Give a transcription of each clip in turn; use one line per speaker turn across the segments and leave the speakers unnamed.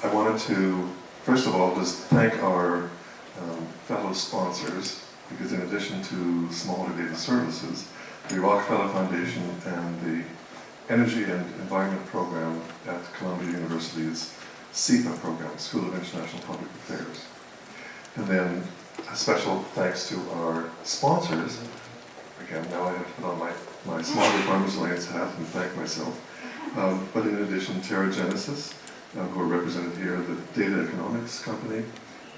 I wanted to, first of all, just thank our fellow sponsors, because in addition to Smallholder Data Services, the Rockefeller Foundation and the Energy and Environment Program at Columbia University's SIPA program, School of International Public Affairs. And then a special thanks to our sponsors. Again, now I have to put on my Smallholder Farmers Alliance hat and thank myself. But in addition, Terra Genesis, who are represented here, the Data Economics Company,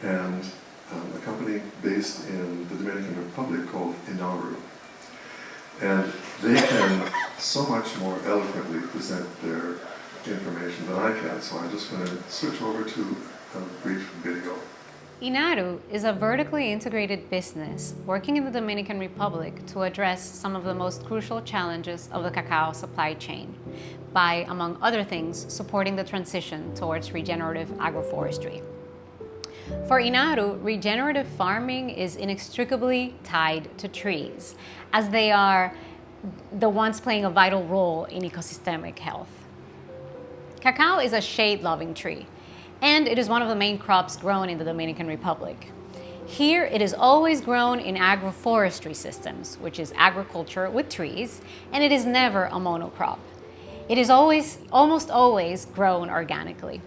and a company based in the Dominican Republic called Inaru. And they can so much more eloquently present their information than I can, so I'm just going to switch over to a brief video.
Inaru is a vertically integrated business working in the Dominican Republic to address some of the most crucial challenges of the cacao supply chain by, among other things, supporting the transition towards regenerative agroforestry. For Inaru, regenerative farming is inextricably tied to trees, as they are the ones playing a vital role in ecosystemic health. Cacao is a shade-loving tree, and it is one of the main crops grown in the Dominican Republic. Here, it is always grown in agroforestry systems, which is agriculture with trees, and it is never a monocrop. It is almost always grown organically.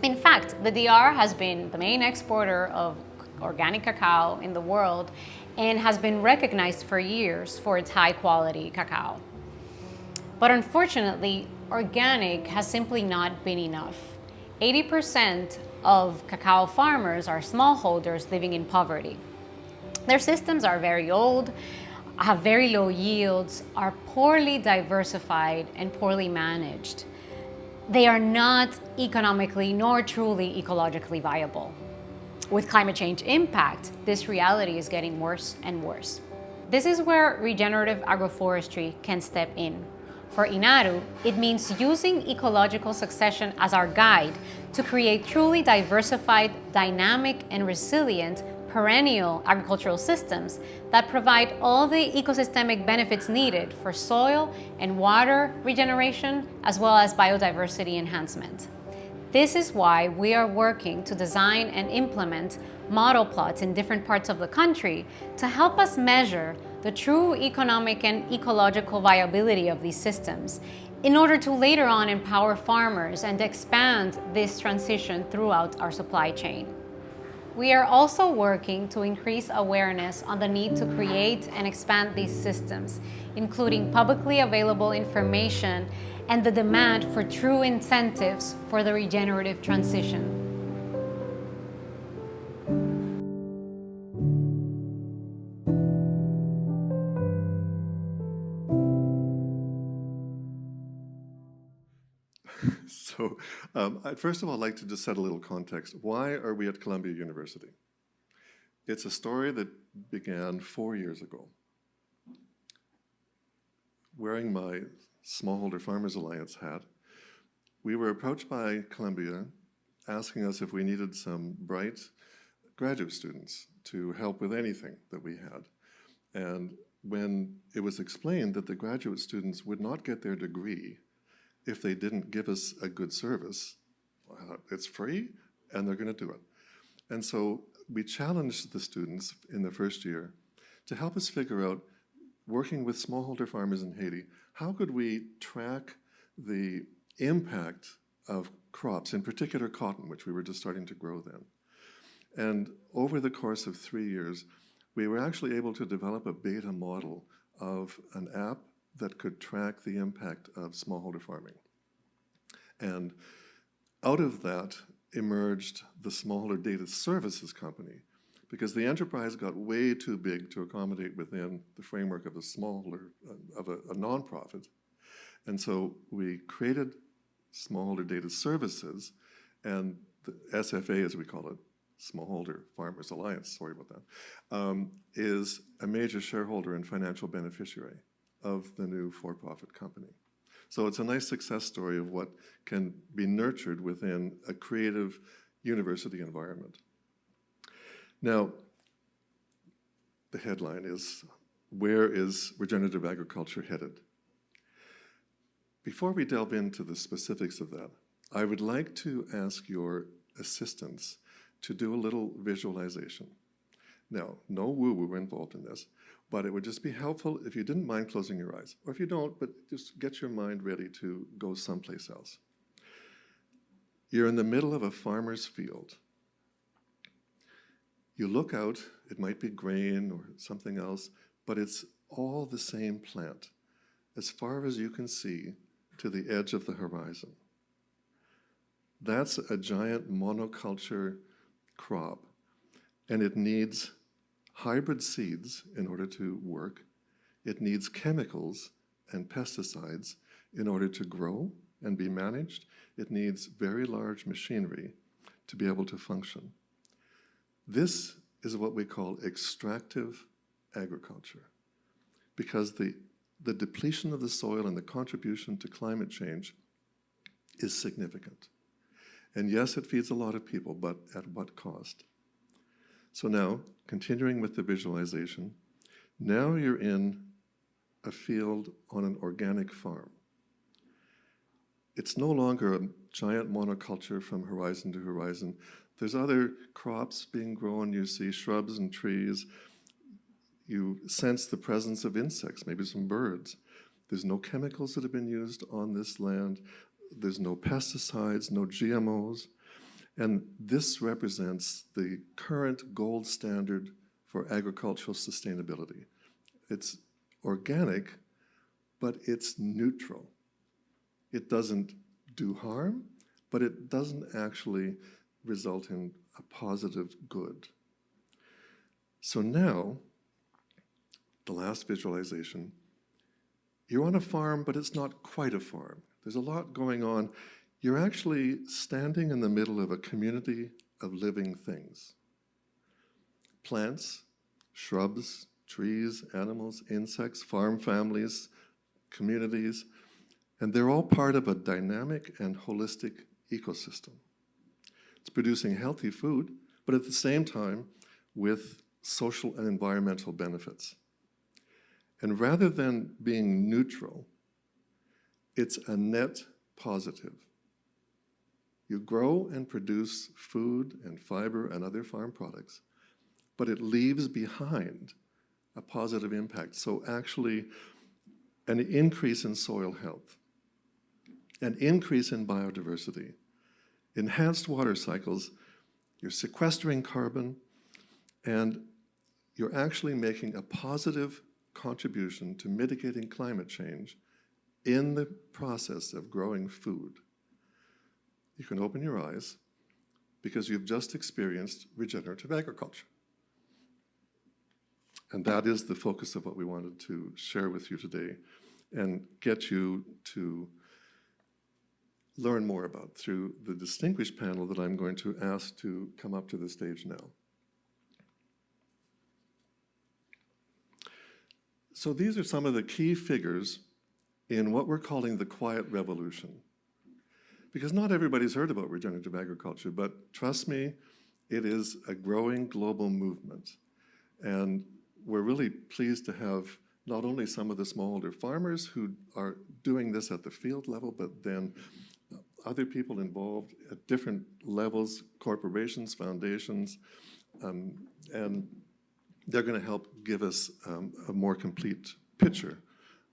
In fact, the DR has been the main exporter of organic cacao in the world and has been recognized for years for its high-quality cacao. But unfortunately, organic has simply not been enough. 80% of cacao farmers are smallholders living in poverty. Their systems are very old, have very low yields, are poorly diversified, and poorly managed. They are not economically nor truly ecologically viable. With climate change impact, this reality is getting worse and worse. This is where regenerative agroforestry can step in. For Inaru, it means using ecological succession as our guide to create truly diversified, dynamic, and resilient perennial agricultural systems that provide all the ecosystemic benefits needed for soil and water regeneration, as well as biodiversity enhancement. This is why we are working to design and implement model plots in different parts of the country to help us measure the true economic and ecological viability of these systems in order to later on empower farmers and expand this transition throughout our supply chain. We are also working to increase awareness on the need to create and expand these systems, including publicly available information and the demand for true incentives for the regenerative transition.
So, first of all, I'd like to just set a little context. Why are we at Columbia University? It's a story that began 4 years ago. Wearing my Smallholder Farmers Alliance hat, we were approached by Columbia asking us if we needed some bright graduate students to help with anything that we had. And when it was explained that the graduate students would not get their degree if they didn't give us a good service, it's free and they're going to do it. And so we challenged the students in the first year to help us figure out, working with smallholder farmers in Haiti, how could we track the impact of crops, in particular cotton, which we were just starting to grow then. And over the course of 3 years, we were actually able to develop a beta model of an app that could track the impact of smallholder farming. And out of that emerged the Smallholder Data Services Company, because the enterprise got way too big to accommodate within the framework of a smallholder, of a nonprofit. And so we created Smallholder Data Services, and the SFA, as we call it, Smallholder Farmers Alliance, sorry about that, is a major shareholder and financial beneficiary of the new for-profit company. So it's a nice success story of what can be nurtured within a creative university environment. Now, the headline is, where is regenerative agriculture headed? Before we delve into the specifics of that, I would like to ask your assistance to do a little visualization. Now, no woo-woo involved in this, but it would just be helpful if you didn't mind closing your eyes. Or if you don't, but just get your mind ready to go someplace else. You're in the middle of a farmer's field. You look out, it might be grain or something else, but it's all the same plant, as far as you can see to the edge of the horizon. That's a giant monoculture crop, and it needs hybrid seeds in order to work. It needs chemicals and pesticides in order to grow and be managed. It needs very large machinery to be able to function. This is what we call extractive agriculture, because the depletion of the soil and the contribution to climate change is significant. And yes, it feeds a lot of people, but at what cost? So now, continuing with the visualization, now you're in a field on an organic farm. It's no longer a giant monoculture from horizon to horizon. There's other crops being grown. You see shrubs and trees. You sense the presence of insects, maybe some birds. There's no chemicals that have been used on this land. There's no pesticides, no GMOs. And this represents the current gold standard for agricultural sustainability. It's organic, but it's neutral. It doesn't do harm, but it doesn't actually result in a positive good. So now, the last visualization, you're on a farm, but it's not quite a farm. There's a lot going on. You're actually standing in the middle of a community of living things. Plants, shrubs, trees, animals, insects, farm families, communities, and they're all part of a dynamic and holistic ecosystem. It's producing healthy food, but at the same time with social and environmental benefits. And rather than being neutral, it's a net positive. You grow and produce food and fiber and other farm products, but it leaves behind a positive impact. So actually, an increase in soil health, an increase in biodiversity, enhanced water cycles, you're sequestering carbon, and you're actually making a positive contribution to mitigating climate change in the process of growing food. You can open your eyes because you've just experienced regenerative agriculture. And that is the focus of what we wanted to share with you today and get you to learn more about through the distinguished panel that I'm going to ask to come up to the stage now. So these are some of the key figures in what we're calling the quiet revolution. Because not everybody's heard about regenerative agriculture, but trust me, it is a growing global movement. And we're really pleased to have not only some of the smallholder farmers who are doing this at the field level, but then other people involved at different levels, corporations, foundations, and they're going to help give us a more complete picture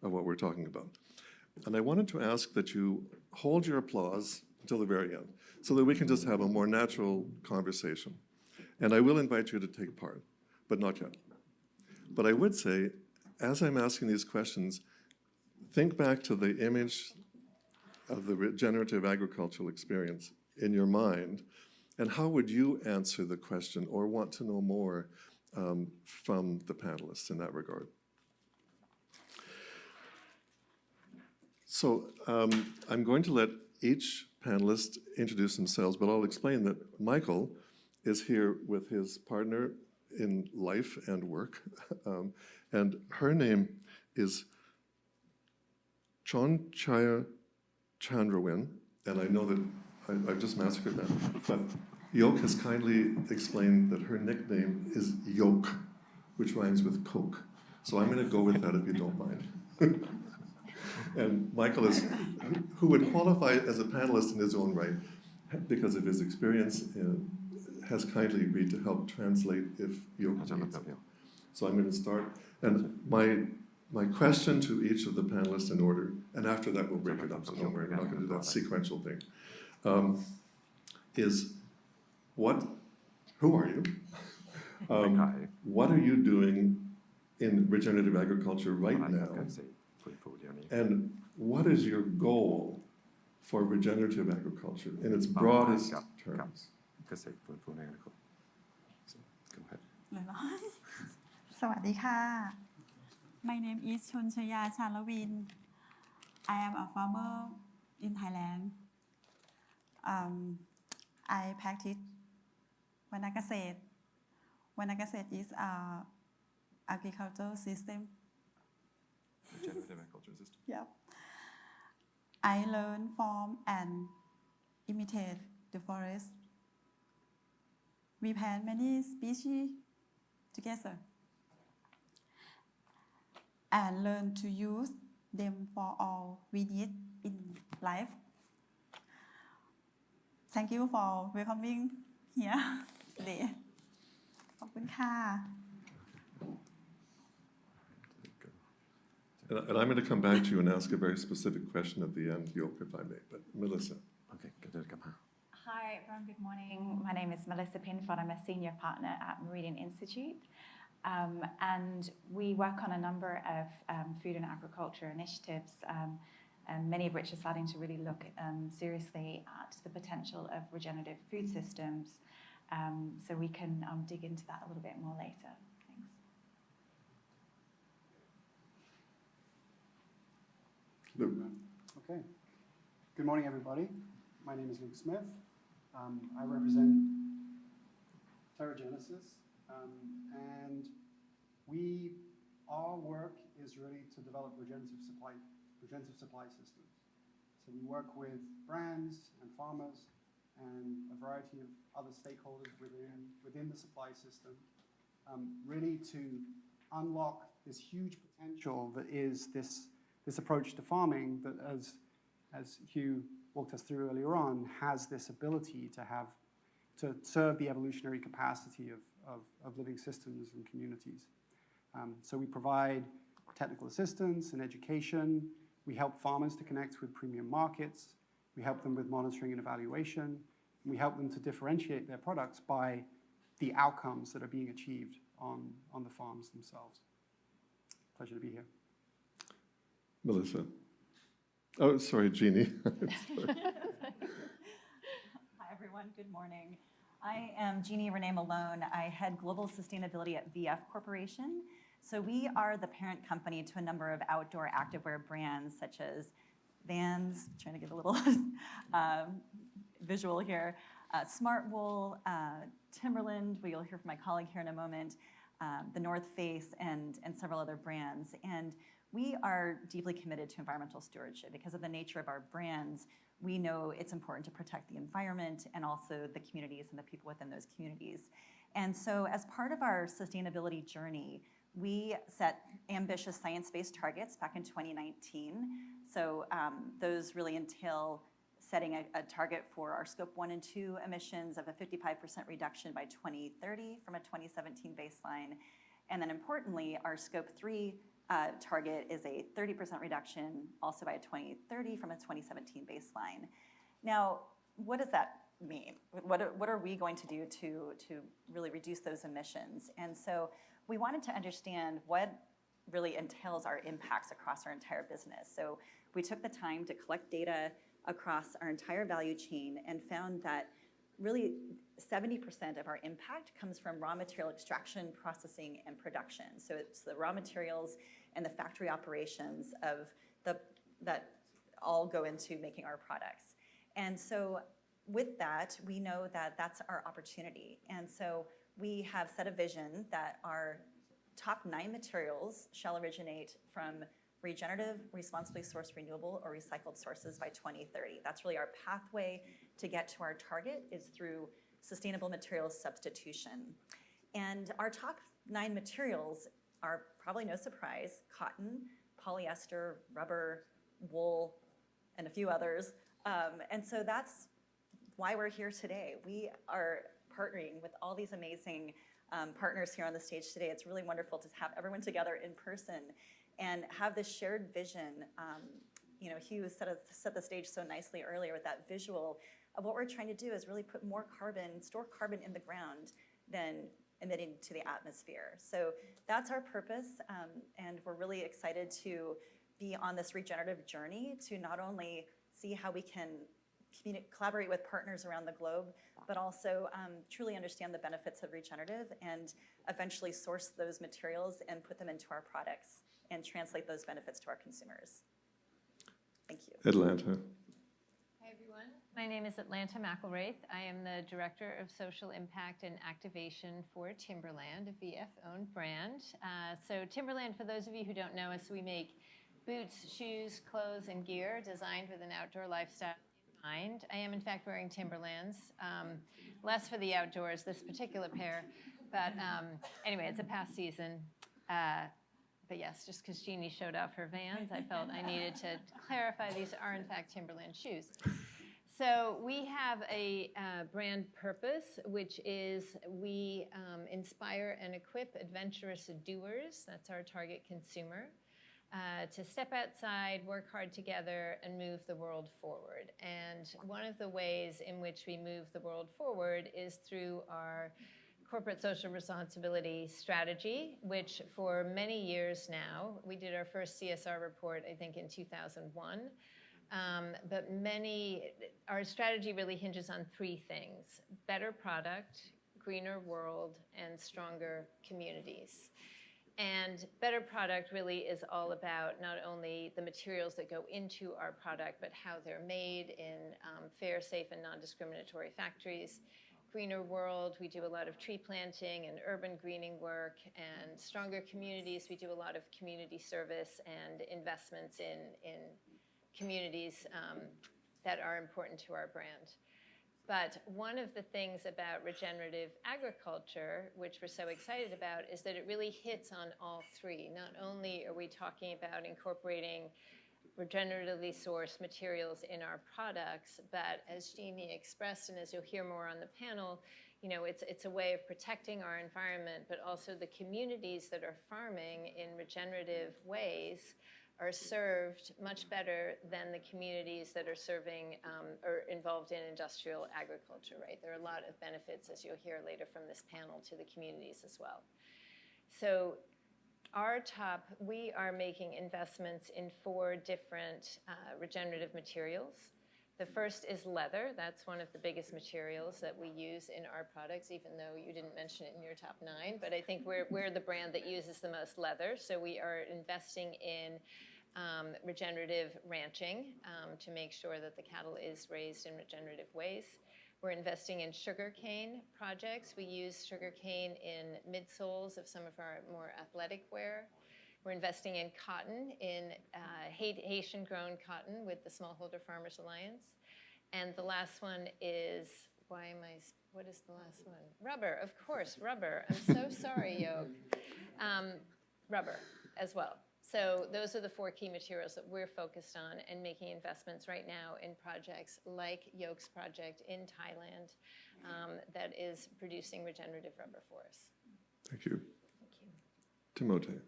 of what we're talking about. And I wanted to ask that you hold your applause until the very end so that we can just have a more natural conversation. And I will invite you to take part, but not yet. But I would say, as I'm asking these questions, think back to the image of the regenerative agricultural experience in your mind, and how would you answer the question or want to know more from the panelists in that regard? So I'm going to let each panelist introduce themselves, but I'll explain that Michael is here with his partner in life and work, and her name is Chonchaya Chandrawin, and I know that I've just massacred that, but Yoke has kindly explained that her nickname is Yoke, which rhymes with Coke. So I'm going to go with that if you don't mind. And Michael is, who would qualify as a panelist in his own right because of his experience, has kindly agreed to help translate if you need it. So I'm going to start. And my question to each of the panelists in order, and after that we'll break it up, so don't worry, we're not going to do that sequential thing, is who are you? What are you doing in regenerative agriculture right now? And what is your goal for regenerative agriculture in its broadest terms?
Go ahead.
สวัสดีค่ะ My name is Chonchaya Chalavin. I am a farmer in Thailand. I practice Vanagaset. Vanagaset is an agricultural system.
Regenerative agriculture system.
Yep. I learn from and imitate the forest. We plant many species together and learn to use them for all we need in life. Thank you for welcoming here today. ขอบคุณค่ะ
And I'm going to come back to you and ask a very specific question at the end, Yoke, if I may. But Melissa.
Okay, good.
Hi, everyone. Good morning. My name is Melissa Pinford. I'm a senior partner at Meridian Institute. And we work on a number of food and agriculture initiatives, and many of which are starting to really look seriously at the potential of regenerative food systems. So we can dig into that a little bit more later. Thanks.
Luke.
Okay. Good morning, everybody. My name is Luke Smith. I represent TerraGenesis, and our work is really to develop regenerative supply systems. So we work with brands and farmers and a variety of other stakeholders within the supply system, really to unlock this huge potential that is this approach to farming that, as Hugh walked us through earlier on, has this ability to serve the evolutionary capacity of living systems and communities. So we provide technical assistance and education. We help farmers to connect with premium markets. We help them with monitoring and evaluation. And we help them to differentiate their products by the outcomes that are being achieved on the farms themselves. Pleasure to be here.
Melissa. Oh, sorry, Jeannie.
Hi, everyone. Good morning. I am Jeannie Renee Malone. I head global sustainability at VF Corporation. So we are the parent company to a number of outdoor activewear brands such as Vans, trying to get a little visual here, Smart Wool, Timberland, who you'll hear from my colleague here in a moment, the North Face, and several other brands. And we are deeply committed to environmental stewardship. Because of the nature of our brands, we know it's important to protect the environment and also the communities and the people within those communities. And so as part of our sustainability journey, we set ambitious science-based targets back in 2019. So those really entail setting a target for our scope 1 and 2 emissions of a 55% reduction by 2030 from a 2017 baseline. And then importantly, our scope 3 target is a 30% reduction also by 2030 from a 2017 baseline. Now, what does that mean? What are we going to do to really reduce those emissions? And so we wanted to understand what really entails our impacts across our entire business. So we took the time to collect data across our entire value chain and found that really 70% of our impact comes from raw material extraction, processing, and production. So it's the raw materials and the factory operations that all go into making our products. And so with that, we know that that's our opportunity. And so we have set a vision that our top 9 materials shall originate from regenerative, responsibly sourced, renewable, or recycled sources by 2030. That's really our pathway to get to our target, is through sustainable materials substitution. And our top 9 materials are, probably no surprise, cotton, polyester, rubber, wool, and a few others. And so that's why we're here today. We are partnering with all these amazing partners here on the stage today. It's really wonderful to have everyone together in person and have this shared vision. You know, Hugh set the stage so nicely earlier with that visual of what we're trying to do is really put more carbon, store carbon in the ground than emitting to the atmosphere. So that's our purpose, and we're really excited to be on this regenerative journey to not only see how we can collaborate with partners around the globe, but also truly understand the benefits of regenerative and eventually source those materials and put them into our products and translate those benefits to our consumers. Thank you.
Atlanta.
Hi, everyone. My name is Atlanta McElwraith. I am the Director of Social Impact and Activation for Timberland, a VF-owned brand. So Timberland, for those of you who don't know us, we make boots, shoes, clothes, and gear designed with an outdoor lifestyle in mind. I am, in fact, wearing Timberlands. Less for the outdoors, this particular pair. But anyway, it's a past season. But yes, just because Jeannie showed off her Vans, I felt I needed to clarify these are, in fact, Timberland shoes. So we have a brand purpose, which is we inspire and equip adventurous doers, that's our target consumer, to step outside, work hard together, and move the world forward. And one of the ways in which we move the world forward is through our corporate social responsibility strategy, which for many years now, we did our first CSR report, I think, in 2001. But our strategy really hinges on three things: better product, greener world, and stronger communities. And better product really is all about not only the materials that go into our product, but how they're made in fair, safe, and non-discriminatory factories. Greener world, we do a lot of tree planting and urban greening work. And stronger communities, we do a lot of community service and investments in communities that are important to our brand. But one of the things about regenerative agriculture, which we're so excited about, is that it really hits on all three. Not only are we talking about incorporating regeneratively sourced materials in our products, but as Jeannie expressed, and as you'll hear more on the panel, you know, it's a way of protecting our environment, but also the communities that are farming in regenerative ways are served much better than the communities that are serving or involved in industrial agriculture, right? There are a lot of benefits, as you'll hear later from this panel, to the communities as well. So we are making investments in 4 different regenerative materials. The first is leather. That's one of the biggest materials that we use in our products, even though you didn't mention it in your top 9. But I think we're the brand that uses the most leather. So we are investing in regenerative ranching to make sure that the cattle is raised in regenerative ways. We're investing in sugarcane projects. We use sugarcane in midsoles of some of our more athletic wear. We're investing in cotton, in Haitian-grown cotton with the Smallholder Farmers Alliance. And the last one is, what is the last one? Rubber, of course, rubber. I'm so sorry, Yoke. Rubber as well. So those are the 4 key materials that we're focused on and making investments right now in projects like Yoke's project in Thailand that is producing regenerative rubber for us.
Thank you.
Thank you.
Timothy.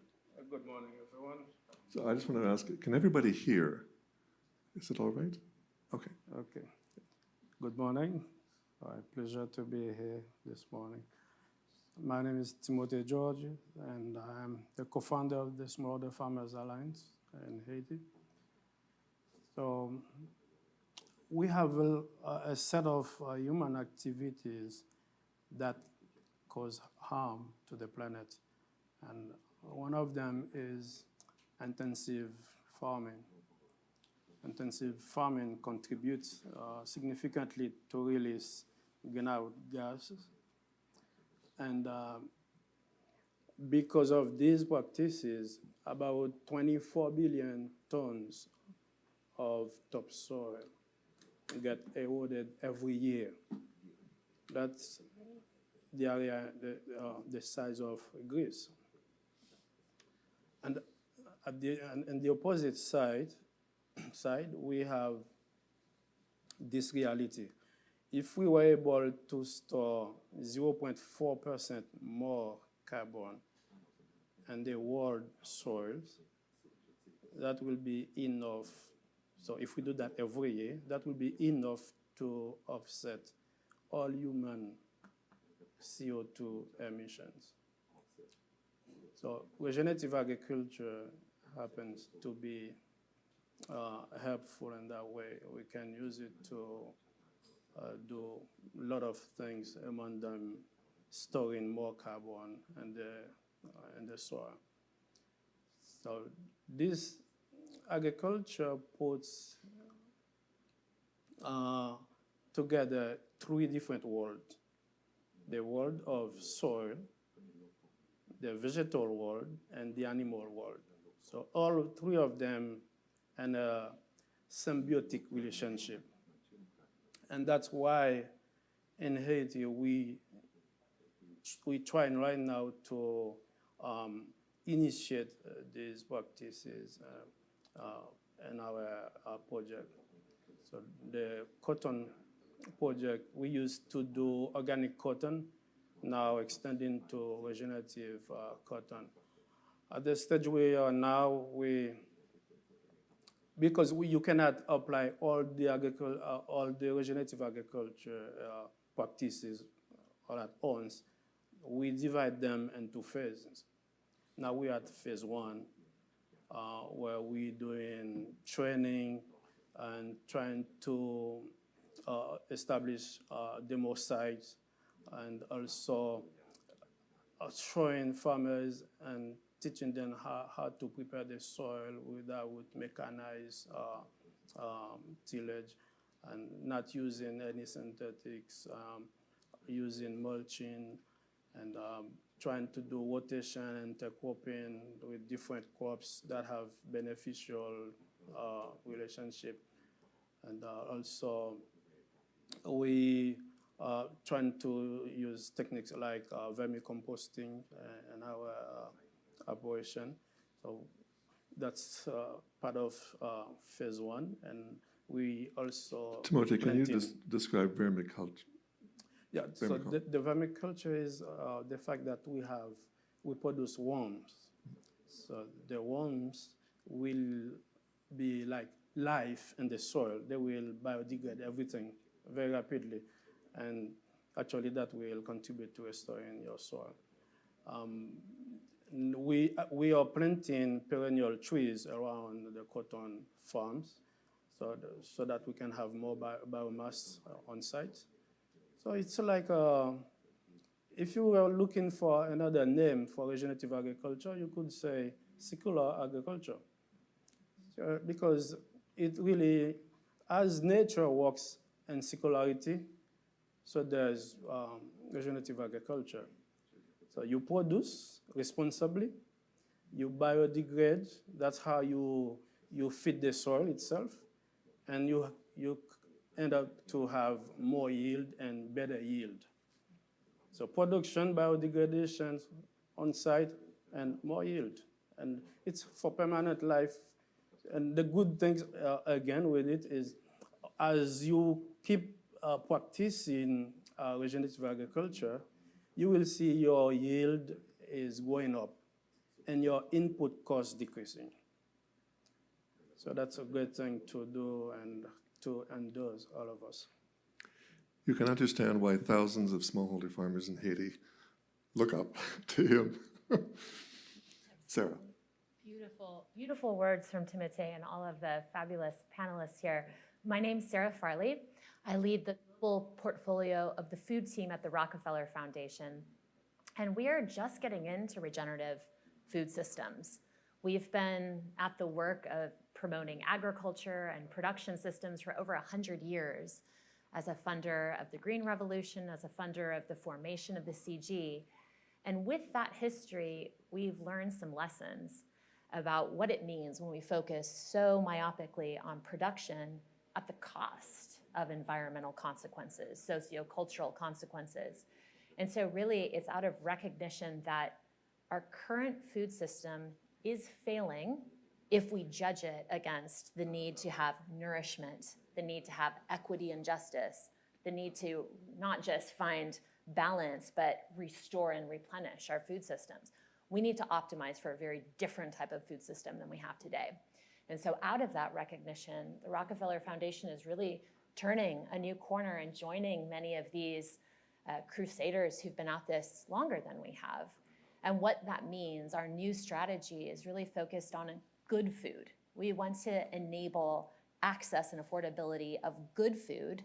Good morning, everyone.
So I just want to ask, can everybody hear? Is it all right? Okay.
Okay. Good morning. Pleasure to be here this morning. My name is Timothy George, and I'm the co-founder of the Smallholder Farmers Alliance in Haiti. So we have a set of human activities that cause harm to the planet, and one of them is intensive farming. Intensive farming contributes significantly to release greenhouse gases. And because of these practices, about 24 billion tons of topsoil get eroded every year. That's the area, the size of Greece. And on the opposite side, side, we have this reality. If we were able to store 0.4% more carbon in the world soils, that will be enough. So if we do that every year, that will be enough to offset all human CO2 emissions. So regenerative agriculture happens to be helpful in that way. We can use it to do a lot of things, among them storing more carbon in the soil. So this agriculture puts together three different worlds: the world of soil, the vegetal world, and the animal world. So all three of them in a symbiotic relationship. And that's why in Haiti we trying right now to initiate these practices in our project. So the cotton project, we used to do organic cotton, now extending to regenerative cotton. At the stage we are now, because you cannot apply all the regenerative agriculture practices all at once, we divide them into phases. Now we're at phase one, where we're doing training and trying to establish demo sites, and also showing farmers and teaching them how to prepare the soil without mechanized tillage, and not using any synthetics, using mulching, and trying to do rotation and intercropping with different crops that have beneficial relationship. And also we trying to use techniques like vermicomposting in our operation. So that's part of phase one. And we also—
Timothy, can you just describe vermiculture?
Yeah, so the vermiculture is the fact that we produce worms. So the worms will be like life in the soil. They will biodegrade everything very rapidly. And actually that will contribute to restoring your soil. We are planting perennial trees around the cotton farms so that we can have more biomass on site. So it's like, if you were looking for another name for regenerative agriculture, you could say circular agriculture. Because it really, as nature works in circularity, so there's regenerative agriculture. So you produce responsibly, you biodegrade, that's how you feed the soil itself, and you end up to have more yield and better yield. So production, biodegradation on site, and more yield. And it's for permanent life. And the good things, again, with it is, as you keep practicing regenerative agriculture, you will see your yield is going up and your input cost decreasing. So that's a great thing to do and to endorse all of us.
You can understand why thousands of smallholder farmers in Haiti look up to him. Sarah.
Beautiful, beautiful words from Timothée and all of the fabulous panelists here. My name's Sarah Farley. I lead the global portfolio of the food team at the Rockefeller Foundation. And we are just getting into regenerative food systems. We've been at the work of promoting agriculture and production systems for over 100 years as a funder of the Green Revolution, as a funder of the formation of the CG. And with that history, we've learned some lessons about what it means when we focus so myopically on production at the cost of environmental consequences, sociocultural consequences. And so really it's out of recognition that our current food system is failing if we judge it against the need to have nourishment, the need to have equity and justice, the need to not just find balance, but restore and replenish our food systems, we need to optimize for a very different type of food system than we have today. And so out of that recognition, the Rockefeller Foundation is really turning a new corner and joining many of these crusaders who've been at this longer than we have. And what that means, our new strategy is really focused on good food. We want to enable access and affordability of good food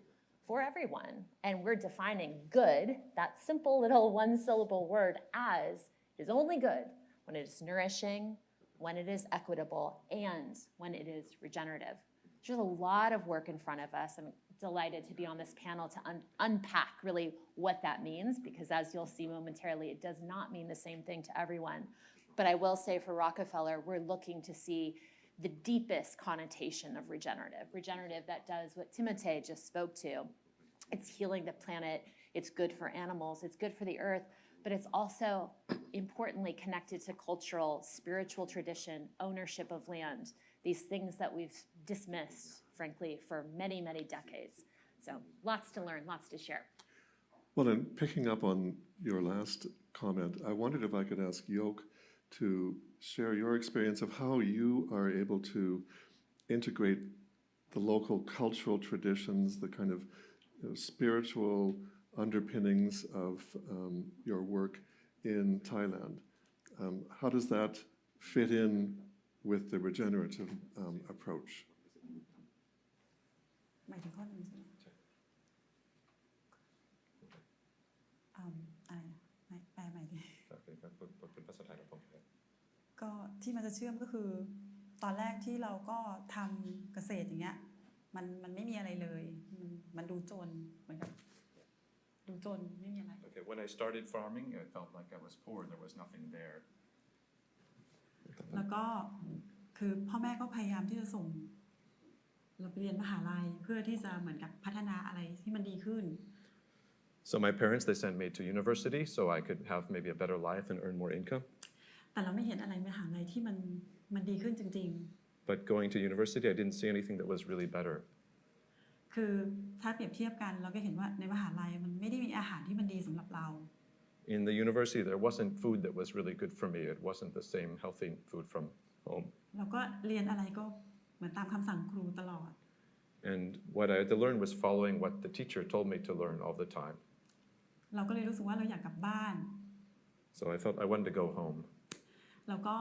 for everyone. And we're defining good, that simple little one-syllable word, as is only good when it is nourishing, when it is equitable, and when it is regenerative. There's a lot of work in front of us. I'm delighted to be on this panel to unpack really what that means, because as you'll see momentarily, it does not mean the same thing to everyone. But I will say for Rockefeller, we're looking to see the deepest connotation of regenerative. Regenerative that does what Timothée just spoke to. It's healing the planet, it's good for animals, it's good for the earth, but it's also importantly connected to cultural, spiritual tradition, ownership of land, these things that we've dismissed, frankly, for many, many decades. So lots to learn, lots to share.
Well, and picking up on your last comment, I wondered if I could ask Yoke to share your experience of how you are able to integrate the local cultural traditions, the kind of spiritual underpinnings of your work in Thailand. How does that fit in with the regenerative approach?
หมายถึงข้อนี้ใช่ไหมอะไรนะแปลใหม่ดิ
เป็นภาษาไทยครับผม
ก็ที่มันจะเชื่อมก็คือตอนแรกที่เราก็ทำเกษตรอย่างเงี้ยมันไม่มีอะไรเลยมันดูจนเหมือนกับดูจนไม่มีอะไร
Okay, when I started farming, I felt like I was poor. There was nothing there.
แล้วก็คือพ่อแม่ก็พยายามที่จะส่งเราไปเรียนมหาลัยเพื่อที่จะเหมือนกับพัฒนาอะไรที่มันดีขึ้น
So my parents, they sent me to university so I could have maybe a better life and earn more income.
แต่เราไม่เห็นอะไรมหาลัยที่มันดีขึ้นจริง
But going to university, I didn't see anything that was really better.
ๆคือถ้าเปรียบเทียบกันเราก็เห็นว่าในมหาลัยมันไม่ได้มีอาหารที่มันดีสำหรับเรา
In the university, there wasn't food that was really good for me. It wasn't the same healthy food from home.
เราก็เรียนอะไรก็เหมือนตามคำสั่งครูตลอด
And what I had to learn was following what the teacher told me to learn all the time.
เราก็เลยรู้สึกว่าเราอยากกลับบ้าน
So I felt I wanted to go home.
แล้วก็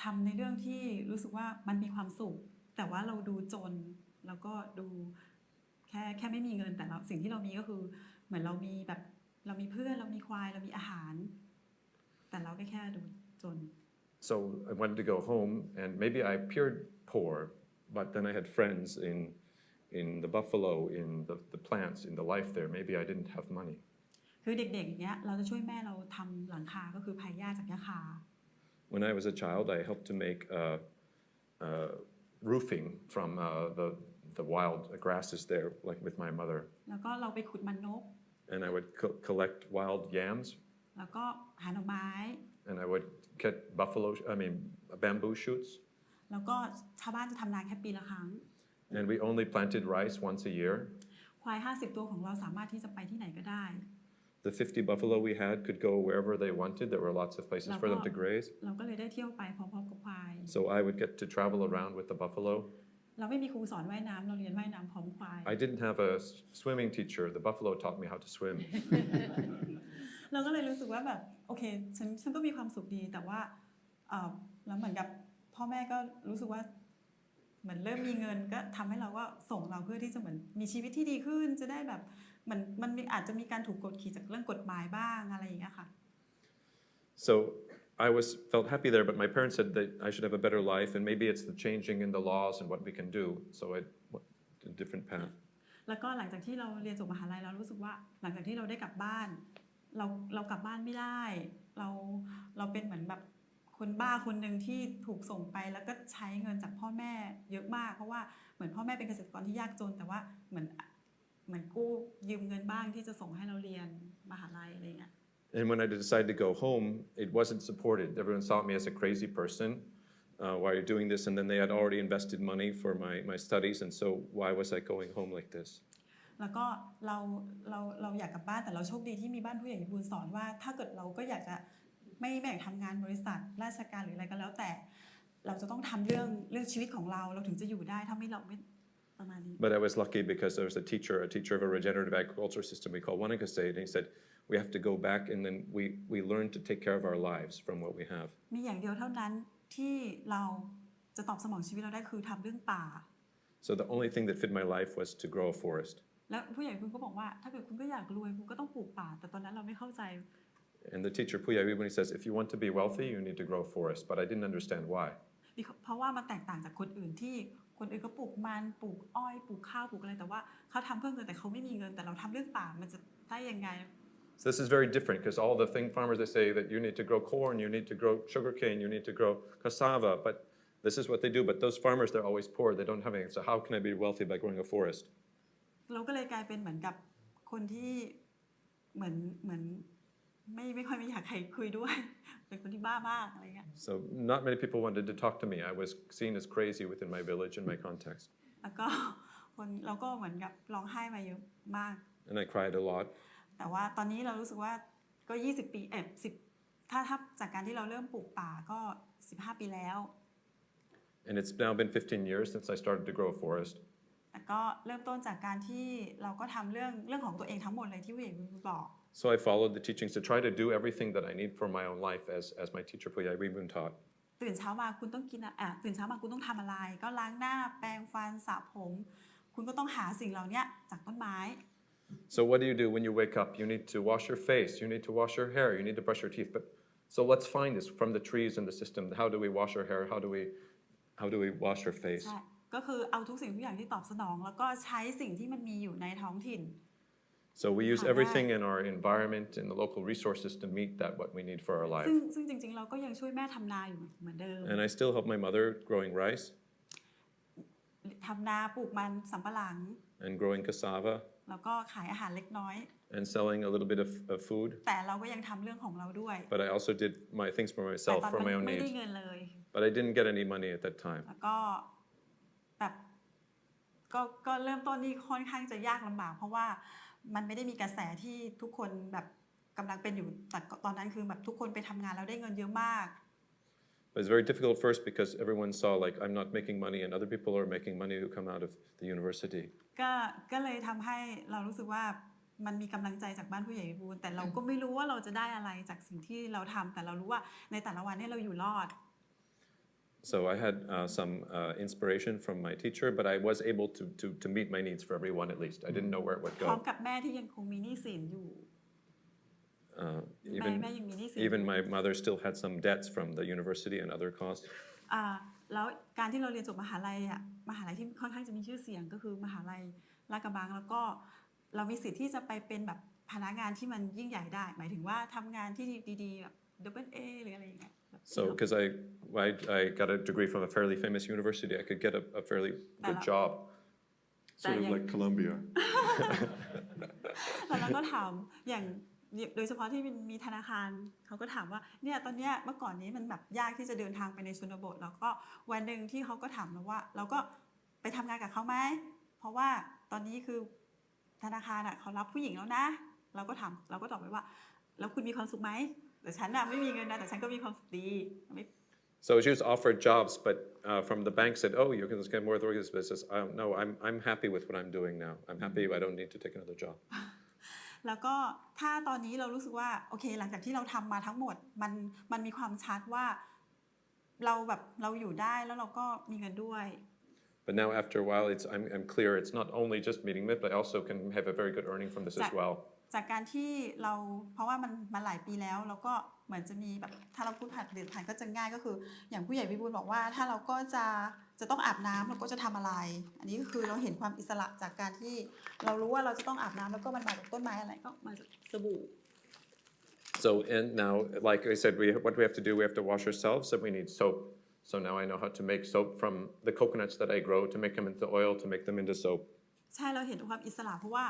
ทำในเรื่องที่รู้สึกว่ามันมีความสุขแต่ว่าเราดูจนแล้วก็ดูแค่ไม่มีเงินแต่เราสิ่งที่เรามีก็คือเหมือนเรามีแบบเรามีเพื่อนเรามีควายเรามีอาหารแต่เราแค่ดูจน
So I wanted to go home, and maybe I appeared poor, but then I had friends in the buffalo, in the plants, in the life there. Maybe I didn't have money.
คือเด็กๆอย่างเงี้ยเราจะช่วยแม่เราทำหลังคาก็คือพายหญ้าจากหญ้าคา
When I was a child, I helped to make roofing from the wild grasses there, like with my mother.
แล้วก็เราไปขุดมันนก
And I would collect wild yams.
แล้วก็หาหน่อไม้
And I would get bamboo shoots.
แล้วก็ชาวบ้านจะทำนาแค่ปีละครั้ง
And we only planted rice once a year.
ควาย50ตัวของเราสามารถที่จะไปที่ไหนก็ได้
The 50 buffalo we had could go wherever they wanted. There were lots of places for them to graze.
เราก็เลยได้เที่ยวไปพร้อมๆกับควาย
So I would get to travel around with the buffalo.
เราไม่มีครูสอนว่ายน้ำเราเรียนว่ายน้ำพร้อมควาย
I didn't have a swimming teacher. The buffalo taught me how to swim.
เราก็เลยรู้สึกว่าแบบโอเคฉันก็มีความสุขดีแต่ว่าแล้วเหมือนกับพ่อแม่ก็รู้สึกว่าเหมือนเริ่มมีเงินก็ทำให้เราก็ส่งเราเพื่อที่จะเหมือนมีชีวิตที่ดีขึ้นจะได้แบบมันอาจจะมีการถูกกดขี่จากเรื่องกฎหมายบ้างอะไรอย่างเงี้ยค่ะ
So I felt happy there, but my parents said that I should have a better life, and maybe it's the changing in the laws and what we can do. So I went a different path.
แล้วก็หลังจากที่เราเรียนจบมหาลัยเรารู้สึกว่าหลังจากที่เราได้กลับบ้านเรากลับบ้านไม่ได้เราเป็นเหมือนแบบคนบ้าคนหนึ่งที่ถูกส่งไปแล้วก็ใช้เงินจากพ่อแม่เยอะมากเพราะว่าเหมือนพ่อแม่เป็นเกษตรกรที่ยากจนแต่ว่าเหมือนกู้ยืมเงินบ้างที่จะส่งให้เราเรียนมหาลัยอะไรเงี้ย
And when I decided to go home, it wasn't supported. Everyone saw me as a crazy person. why are you doing this? And then they had already invested money for my studies, and so why was I going home like this?
แล้วก็เราอยากกลับบ้านแต่เราโชคดีที่มีบ้านผู้ใหญ่วิบูลย์สอนว่าถ้าเกิดเราก็อยากจะไม่อยากทำงานบริษัทราชการหรืออะไรก็แล้วแต่เราจะต้องทำเรื่องชีวิตของเราถึงจะอยู่ได้ถ้าเราไม่ประมาณนี้
But I was lucky because there was a teacher of a regenerative agriculture system we call Wanakase, and he said we have to go back and then we learn to take care of our lives from what we have.
มีอย่างเดียวเท่านั้นที่เราจะตอบสนองชีวิตเราได้คือทำเรื่องป่า
So the only thing that fit my life was to grow a forest.
แล้วผู้ใหญ่คุณก็บอกว่าถ้าเกิดคุณก็อยากรวยคุณก็ต้องปลูกป่าแต่ตอนนั้นเราไม่เข้าใจ
And the teacher Puya Wibuni says if you want to be wealthy you need to grow a forest, but I didn't understand why.
เพราะว่ามันแตกต่างจากคนอื่นที่คนอื่นก็ปลูกมันปลูกอ้อยปลูกข้าวปลูกอะไรแต่ว่าเขาทำเพื่อเงินแต่เขาไม่มีเงินแต่เราทำเรื่องป่ามันจะได้ยังไง
So this is very different because all the farmers they say that you need to grow corn, you need to grow sugarcane, you need to grow cassava, but this is what they do. But those farmers they're always poor, they don't have anything. So how can I be wealthy by growing a forest?
เราก็เลยกลายเป็นเหมือนกับคนที่เหมือนไม่ค่อยมีอยากใครคุยด้วยเป็นคนที่บ้ามากอะไรเงี้ย
So not many people wanted to talk to me. I was seen as crazy within my village and my context.
แล้วก็เราก็เหมือนกับร้องไห้มาเยอะมาก
And I cried a lot.
แต่ว่าตอนนี้เรารู้สึกว่าก็20ปี10ถ้าจากการที่เราเริ่มปลูกป่าก็15ปีแล้ว
And it's now been 15 years since I started to grow a forest.
แต่ก็เริ่มต้นจากการที่เราก็ทำเรื่องของตัวเองทั้งหมดเลยที่ผู้ใหญ่บอก
So I followed the teachings to try to do everything that I need for my own life as my teacher Puya Wibun taught.
ตื่นเช้ามาคุณต้องกินตื่นเช้ามาคุณต้องทำอะไรก็ล้างหน้าแปรงฟันสระผมคุณก็ต้องหาสิ่งเหล่านี้จากต้นไม้
So what do you do when you wake up? You need to wash your face, you need to wash your hair, you need to brush your teeth. But so let's find this from the trees in the system. How do we wash our hair? How do we wash our face?
ใช่ก็คือเอาทุกสิ่งทุกอย่างที่ตอบสนองแล้วก็ใช้สิ่งที่มันมีอยู่ในท้องถิ่น
So we use everything in our environment and the local resources to meet what we need for our life.
ซึ่งจริงๆเราก็ยังช่วยแม่ทำนาอยู่เหมือนเดิม
And I still help my mother growing rice
ทำนาปลูกมันสำปะหลัง
and growing cassava
แล้วก็ขายอาหารเล็กน้อย
and selling a little bit of food.
แต่เราก็ยังทำเรื่องของเราด้วย
But I also did my things for
แต่
myself,
ตอน
for my
นั้น
own
ไม่ได้
needs.
เงินเลย
But I didn't get any money at that time.
แล้วก็แบบก็เริ่มต้นนี่ค่อนข้างจะยากลำบากเพราะว่ามันไม่ได้มีกระแสที่ทุกคนแบบกำลังเป็นอยู่แต่ตอนนั้นคือแบบทุกคนไปทำงานแล้วได้เงินเยอะมาก
But it's very difficult first because everyone saw like I'm not making money and other people are making money who come out of the university.
ก็เลยทำให้เรารู้สึกว่ามันมีกำลังใจจากบ้านผู้ใหญ่วิบูลย์แต่เราก็ไม่รู้ว่าเราจะได้อะไรจากสิ่งที่เราทำแต่เรารู้ว่าในแต่ละวันนี้เราอยู่รอด
So I had some inspiration from my teacher, but I was able to meet my needs for everyone at least. I didn't know where it would
พร้อม
go.
กับแม่ที่ยังคงมีหนี้สินอยู่ แม่ยังมีหนี้สิน
Even my mother still had some debts from the university and other costs.
แล้วการที่เราเรียนจบมหาลัยที่ค่อนข้างจะมีชื่อเสียงก็คือมหาลัยลาดกระบังแล้วก็เรามีสิทธิ์ที่จะไปเป็นแบบพนักงานที่มันยิ่งใหญ่ได้หมายถึงว่าทำงานที่ดีๆแบบ AA หรืออะไรอย่างเงี้ย
So because I got a degree from a fairly famous university, I could get a fairly good job.
Sort of like Colombia.
แต่เราก็ถามอย่างโดยเฉพาะที่มีธนาคารเขาก็ถามว่าเนี่ยตอนเนี้ยเมื่อก่อนนี้มันแบบยากที่จะเดินทางไปในชนบทแล้วก็วันหนึ่งที่เขาก็ถามเราว่าเราก็ไปทำงานกับเขาไหมเพราะว่าตอนนี้คือธนาคารเขารับผู้หญิงแล้วนะเราก็ตอบไปว่าแล้วคุณมีความสุขไหมแต่ฉันไม่มีเงินนะแต่ฉันก็มีความสุขดี
So she was offered jobs, but from the bank said, "Oh, you can get more of the business." No, I'm happy with what I'm doing now. I'm happy. I don't need to take another job.
แล้วก็ถ้าตอนนี้เรารู้สึกว่าโอเคหลังจากที่เราทำมาทั้งหมดมันมีความชัดว่าเราอยู่ได้แล้วเราก็มีเงินด้วย
But now after a while, I'm clear. It's not only just meeting MIP, but I also can have a very good earning from this as well.
จากการที่เราเพราะว่ามันหลายปีแล้วเราก็เหมือนจะมีแบบถ้าเราพูดผ่านก็จะง่ายก็คืออย่างผู้ใหญ่วิบูลย์บอกว่าถ้าเราก็จะต้องอาบน้ำเราก็จะทำอะไรอันนี้ก็คือเราเห็นความอิสระจากการที่เรารู้ว่าเราจะต้องอาบน้ำแล้วก็มันมาจากต้นไม้อะไรก็มาจากสบู่
So and now, like I said, what we have to do, we have to wash ourselves, and we need soap. So now I know how to make soap from the coconuts that I grow to make them into oil to make them into soap.
ใช่เราเห็นความอิสระเพราะว่า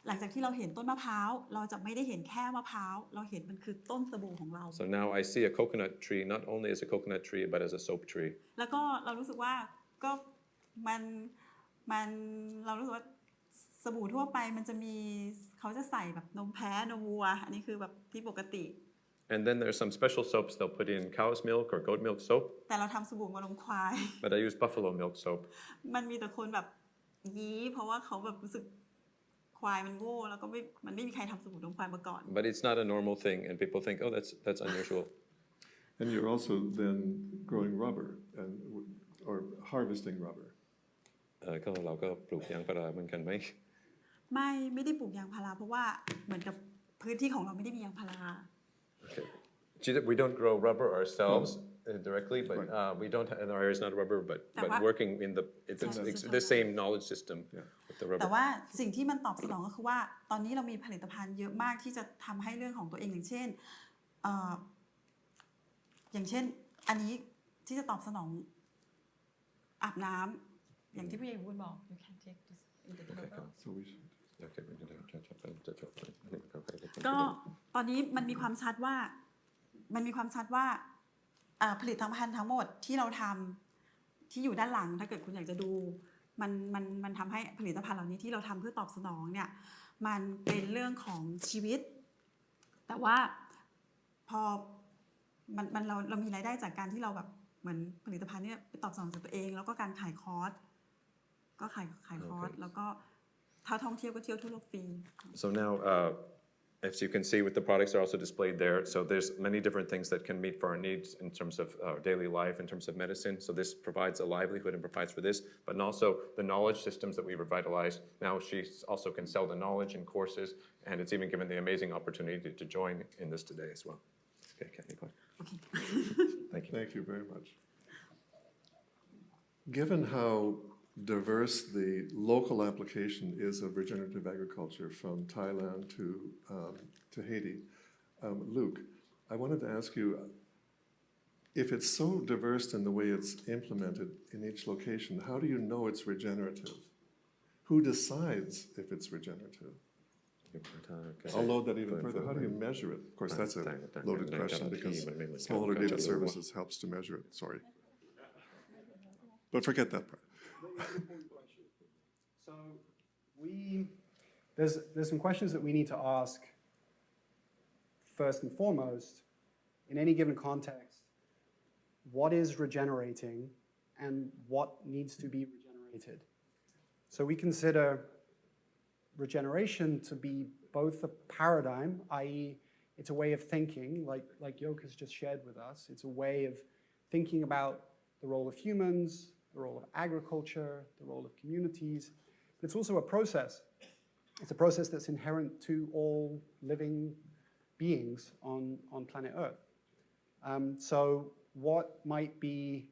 หลังจากที่เราเห็นต้นมะพร้าวเราจะไม่ได้เห็นแค่มะพร้าวเราเห็นมันคือต้นสบู่ของเรา
So now I see a coconut tree not only as a coconut tree but as a soap tree.
แล้วก็เรารู้สึกว่าก็มันเรารู้สึกว่าสบู่ทั่วไปมันจะมีเขาจะใส่แบบนมแพะนมวัวอันนี้คือแบบที่ปกติ
And then there's some special soaps they'll put in cow's milk or goat milk soap,
แต่เราทำสบู่มาลงควาย
but I use buffalo milk soap.
มันมีแต่คนแบบยี้เพราะว่าเขาแบบรู้สึกควายมันโง่แล้วก็มันไม่มีใครทำสบู่นมควายมาก่อน
But it's not a normal thing, and people think, oh, that's unusual.
And you're also then growing rubber or harvesting rubber.
ก็เราก็ปลูกยางพาราเหมือนกันไหม
ไม่ได้ปลูกยางพาราเพราะว่าเหมือนกับพื้นที่ของเราไม่ได้มียางพารา
Okay. We don't grow rubber ourselves directly, but we don't. And our area is not rubber, but working in it's the same knowledge system with the
แต่
rubber.
ว่าสิ่งที่มันตอบสนองก็คือว่าตอนนี้เรามีผลิตภัณฑ์เยอะมากที่จะทำให้เรื่องของตัวเองอย่างเช่นอันนี้ที่จะตอบสนองอาบน้ำอย่างที่ผู้ใหญ่พูดบอก you can take this in the table
So we should.
ก็ตอนนี้มันมีความชัดว่าผลิตภัณฑ์ทั้งหมดที่เราทำที่อยู่ด้านหลังถ้าเกิดคุณอยากจะดูมันทำให้ผลิตภัณฑ์เหล่านี้ที่เราทำเพื่อตอบสนองเนี่ยมันเป็นเรื่องของชีวิตแต่ว่าพอเรามีรายได้จากการที่เราแบบเหมือนผลิตภัณฑ์เนี่ยไปตอบสนองจากตัวเองแล้วก็การขายคอร์สก็ขายคอร์สแล้วก็ถ้าท่องเที่ยวก็เที่ยวทั่วโลกฟรี
So now, as you can see, with the products are also displayed there. So there's many different things that can meet for our needs in terms of our daily life, in terms of medicine. So this provides a livelihood and provides for this, but also the knowledge systems that we revitalize. Now she also can sell the knowledge in courses, and it's even given the amazing opportunity to join in this today as well. Okay, Kathy, go ahead.
Okay.
Thank you.
Thank you very much. Given how diverse the local application is of regenerative agriculture from Thailand to Haiti, Luke, I wanted to ask you, if it's so diverse in the way it's implemented in each location, how do you know it's regenerative? Who decides if it's regenerative? I'll load that even further. How do you measure it? Of course, that's a loaded question because smallholder data services helps to measure it. Sorry. But forget that part.
So there's some questions that we need to ask first and foremost. In any given context, what is regenerating and what needs to be regenerated? So we consider regeneration to be both a paradigm, i.e. it's a way of thinking, like Yoke has just shared with us. It's a way of thinking about the role of humans, the role of agriculture, the role of communities. But it's also a process. It's a process that's inherent to all living beings on planet Earth. So what might be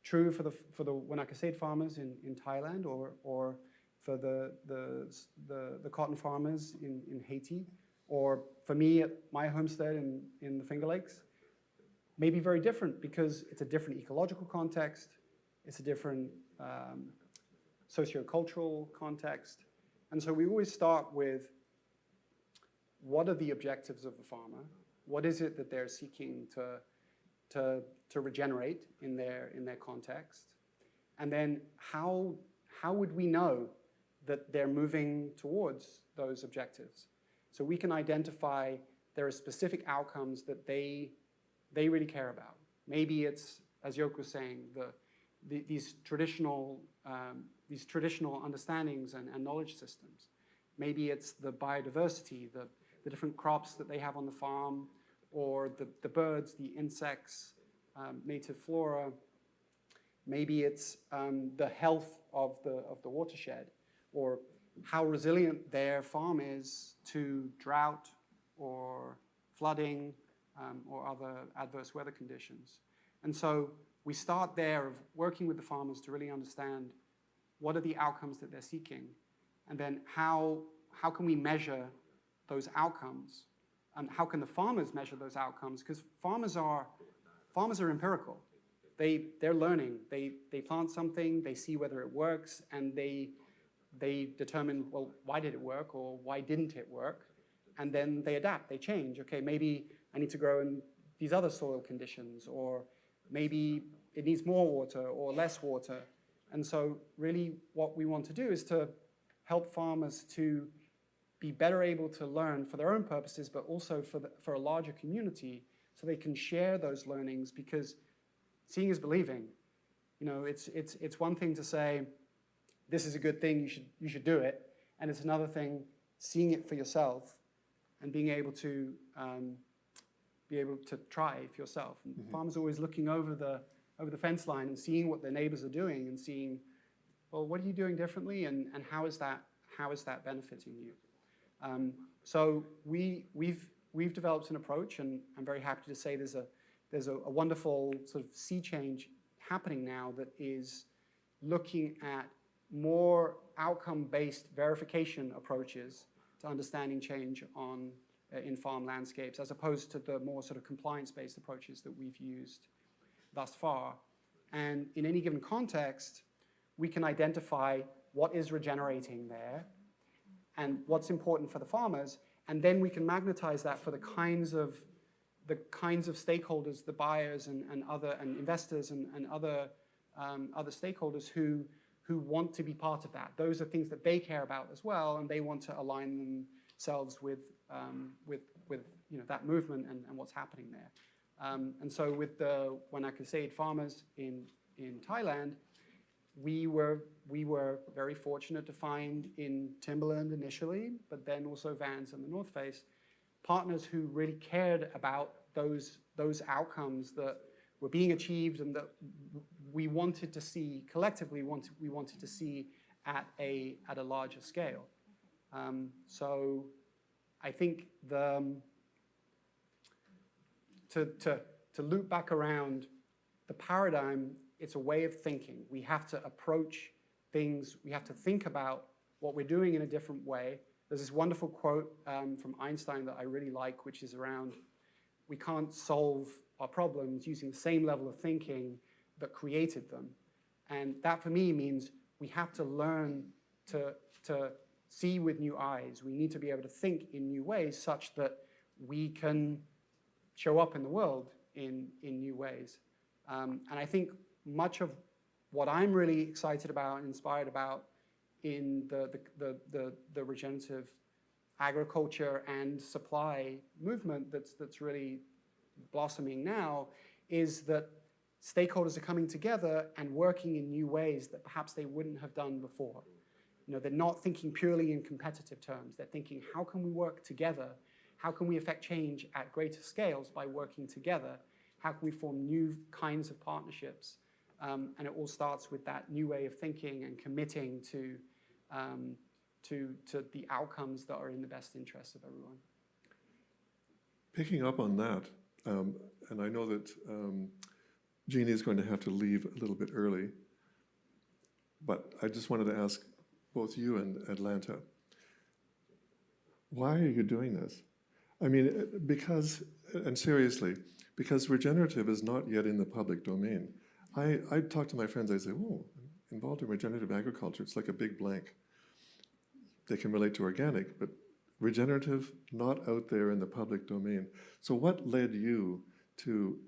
true for the Wanakasaid farmers in Thailand or for the cotton farmers in Haiti, or for me at my homestead in the Finger Lakes, may be very different because it's a different ecological context, it's a different sociocultural context. And so we always start with what are the objectives of the farmer? What is it that they're seeking to regenerate in their context? And then how would we know that they're moving towards those objectives? So we can identify there are specific outcomes that they really care about. Maybe it's, as Yoke was saying, these traditional understandings and knowledge systems. Maybe it's the biodiversity, the different crops that they have on the farm, or the birds, the insects, native flora. Maybe it's the health of the watershed, or how resilient their farm is to drought or flooding or other adverse weather conditions. And so we start there of working with the farmers to really understand what are the outcomes that they're seeking, and then how can we measure those outcomes, and how can the farmers measure those outcomes? Because farmers are empirical. They're learning. They plant something, they see whether it works, and they determine, well, why did it work or why didn't it work? And then they adapt, they change. Okay, maybe I need to grow in these other soil conditions, or maybe it needs more water or less water. And so really what we want to do is to help farmers to be better able to learn for their own purposes, but also for a larger community, so they can share those learnings, because seeing is believing. You know, it's one thing to say, this is a good thing, you should do it, and it's another thing seeing it for yourself and being able to try it for yourself. And farmers are always looking over the fence line and seeing what their neighbors are doing and seeing, well, what are you doing differently, and how is that benefiting you? So we've developed an approach, and I'm very happy to say there's a wonderful sort of sea change happening now that is looking at more outcome-based verification approaches to understanding change in farm landscapes, as opposed to the more sort of compliance-based approaches that we've used thus far. And in any given context, we can identify what is regenerating there and what's important for the farmers, and then we can magnetize that for the kinds of stakeholders, the buyers and investors and other stakeholders who want to be part of that. Those are things that they care about as well, and they want to align themselves with that movement and what's happening there. And so with the Wanakasade farmers in Thailand, we were very fortunate to find in Timberland initially, but then also Vans and the North Face, partners who really cared about those outcomes that were being achieved and that we wanted to see collectively. We wanted to see at a larger scale. So I think to loop back around the paradigm, it's a way of thinking. We have to approach things, we have to think about what we're doing in a different way. There's this wonderful quote from Einstein that I really like, which is around, we can't solve our problems using the same level of thinking that created them. And that for me means we have to learn to see with new eyes. We need to be able to think in new ways such that we can show up in the world in new ways. And I think much of what I'm really excited about and inspired about in the regenerative agriculture and supply movement that's really blossoming now is that stakeholders are coming together and working in new ways that perhaps they wouldn't have done before. You know, they're not thinking purely in competitive terms. They're thinking, how can we work together? How can we affect change at greater scales by working together? How can we form new kinds of partnerships? And it all starts with that new way of thinking and committing to the outcomes that are in the best interest of everyone.
Picking up on that, and I know that Jeannie is going to have to leave a little bit early, but I just wanted to ask both you and Atlanta, why are you doing this? I mean, because, and seriously, because regenerative is not yet in the public domain. I talk to my friends, I say, oh, involved in regenerative agriculture, it's like a big blank. They can relate to organic, but regenerative, not out there in the public domain. So what led you to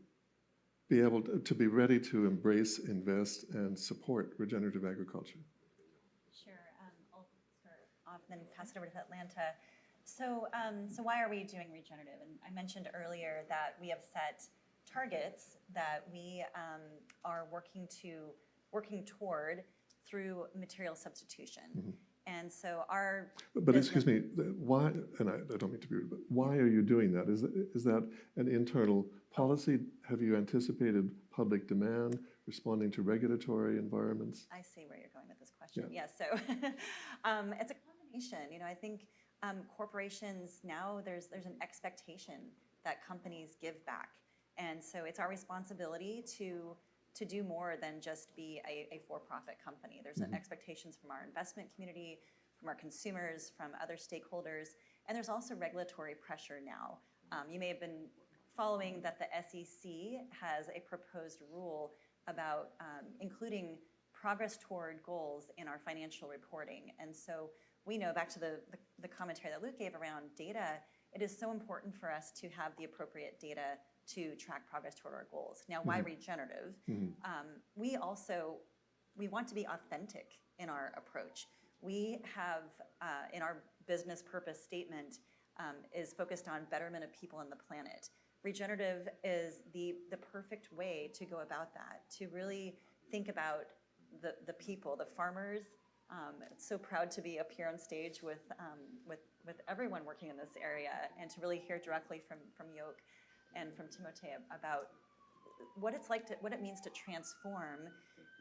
be able to be ready to embrace, invest, and support regenerative agriculture?
Sure, I'll start off and then pass it over to Atlanta. So why are we doing regenerative? And I mentioned earlier that we have set targets that we are working toward through material substitution. Mm-hmm. And so our
But excuse me, why, and I don't mean to be rude, but why are you doing that? Is that an internal policy? Have you anticipated public demand, responding to regulatory environments?
I see where you're going with this question. Yeah, so it's a combination. You know, I think corporations now, there's an expectation that companies give back. And so it's our responsibility to do more than just be a for-profit company. There's expectations from our investment community, from our consumers, from other stakeholders, and there's also regulatory pressure now. You may have been following that the SEC has a proposed rule about including progress toward goals in our financial reporting. And so we know, back to the commentary that Luke gave around data, it is so important for us to have the appropriate data to track progress toward our goals. Now, why regenerative? We want to be authentic in our approach. We have, in our business purpose statement, is focused on betterment of people and the planet. Regenerative is the perfect way to go about that, to really think about the people, the farmers. So proud to be up here on stage with everyone working in this area, and to really hear directly from Yoke and from Timothée about what it's like, what it means to transform,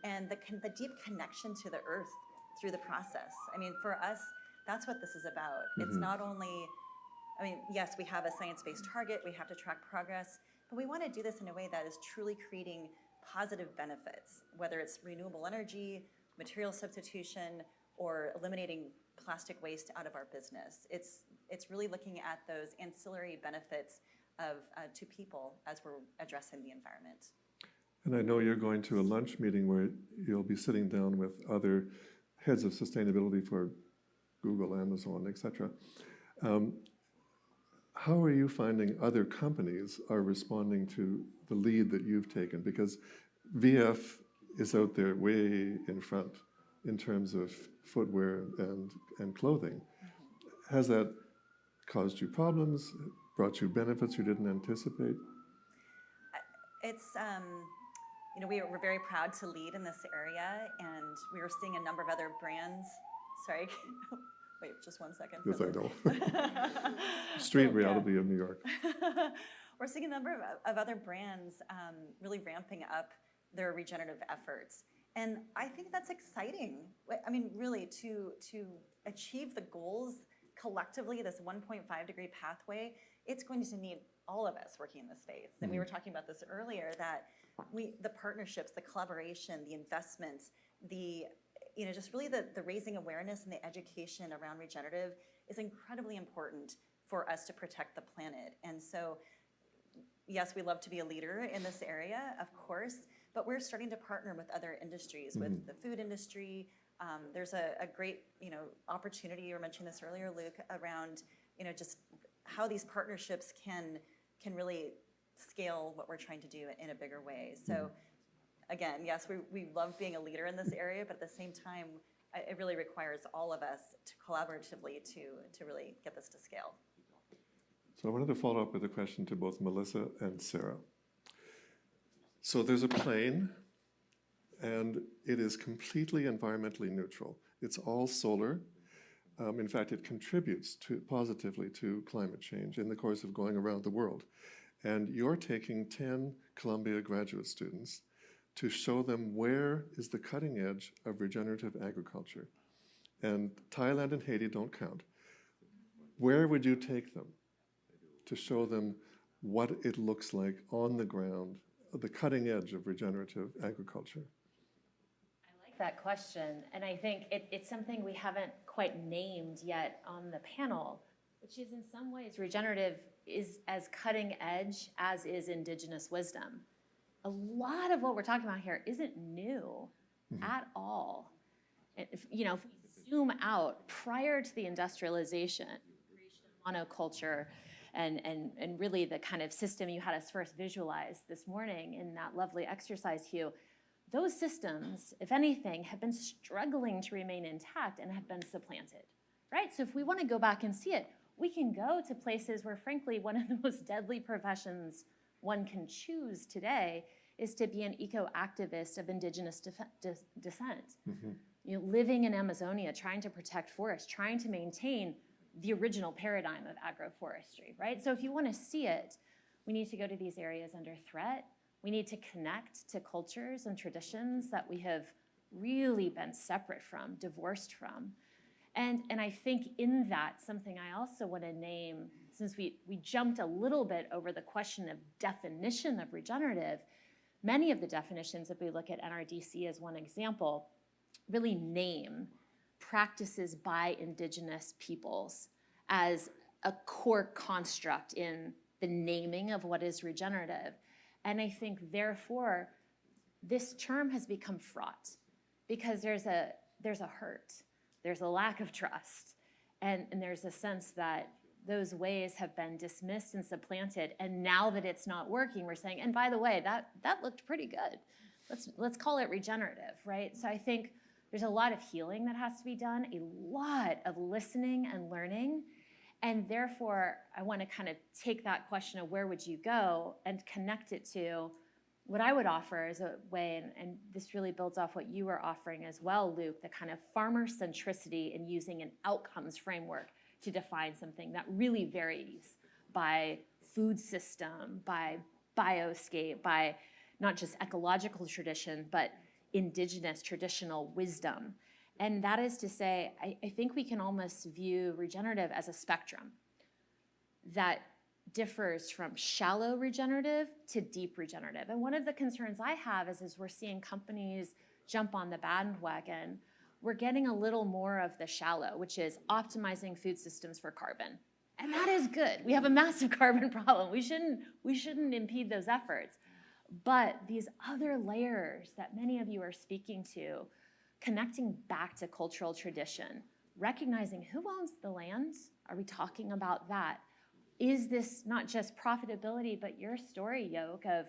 and the deep connection to the earth through the process. I mean, for us, that's what this is about. It's not only, I mean, yes, we have a science-based target, we have to track progress, but we want to do this in a way that is truly creating positive benefits, whether it's renewable energy, material substitution, or eliminating plastic waste out of our business. It's really looking at those ancillary benefits to people as we're addressing the environment.
And I know you're going to a lunch meeting where you'll be sitting down with other heads of sustainability for Google, Amazon, etc. How are you finding other companies are responding to the lead that you've taken? Because VF is out there way in front in terms of footwear and clothing. Has that caused you problems, brought you benefits you didn't anticipate?
It's, you know, we're very proud to lead in this area, and we were seeing a number of other brands. Sorry, wait just one second.
Yes, I know. Street reality of New York.
We're seeing a number of other brands really ramping up their regenerative efforts. And I think that's exciting. I mean, really, to achieve the goals collectively, this 1.5 degree pathway, it's going to need all of us working in this space. And we were talking about this earlier, that the partnerships, the collaboration, the investments, just really the raising awareness and the education around regenerative is incredibly important for us to protect the planet. And so, yes, we love to be a leader in this area, of course, but we're starting to partner with other industries, with the food industry. There's a great, opportunity, you were mentioning this earlier, Luke, around, just how these partnerships can really scale what we're trying to do in a bigger way. So again, yes, we love being a leader in this area, but at the same time, it really requires all of us to collaboratively to really get this to scale.
So I wanted to follow up with a question to both Melissa and Sarah. So there's a plane, and it is completely environmentally neutral. It's all solar. In fact, it contributes positively to climate change in the course of going around the world. And you're taking 10 Columbia graduate students to show them where is the cutting edge of regenerative agriculture. And Thailand and Haiti don't count. Where would you take them to show them what it looks like on the ground, the cutting edge of regenerative agriculture?
I like that question, and I think it's something we haven't quite named yet on the panel, which is, in some ways, regenerative is as cutting edge as is indigenous wisdom. A lot of what we're talking about here isn't new at all. If we zoom out, prior to the industrialization, monoculture, and really the kind of system you had us first visualize this morning in that lovely exercise, Hugh, those systems, if anything, have been struggling to remain intact and have been supplanted, right? So if we want to go back and see it, we can go to places where, frankly, one of the most deadly professions one can choose today is to be an eco-activist of indigenous descent. Living in Amazonia, trying to protect forests, trying to maintain the original paradigm of agroforestry, right? So if you want to see it, we need to go to these areas under threat. We need to connect to cultures and traditions that we have really been separate from, divorced from. And I think in that, something I also want to name, since we jumped a little bit over the question of definition of regenerative, many of the definitions, if we look at NRDC as one example, really name practices by indigenous peoples as a core construct in the naming of what is regenerative. And I think, therefore, this term has become fraught because there's a hurt, there's a lack of trust, and there's a sense that those ways have been dismissed and supplanted, and now that it's not working, we're saying, and by the way, that looked pretty good. Let's call it regenerative, right? So I think there's a lot of healing that has to be done, a lot of listening and learning, and therefore I want to kind of take that question of where would you go and connect it to what I would offer as a way, and this really builds off what you were offering as well, Luke, the kind of farmer centricity in using an outcomes framework to define something that really varies by food system, by bioscape, by not just ecological tradition, but indigenous traditional wisdom. And that is to say, I think we can almost view regenerative as a spectrum that differs from shallow regenerative to deep regenerative. And one of the concerns I have is as we're seeing companies jump on the bandwagon, we're getting a little more of the shallow, which is optimizing food systems for carbon. And that is good. We have a massive carbon problem. We shouldn't impede those efforts. But these other layers that many of you are speaking to, connecting back to cultural tradition, recognizing who owns the land? Are we talking about that? Is this not just profitability, but your story, Yoke, of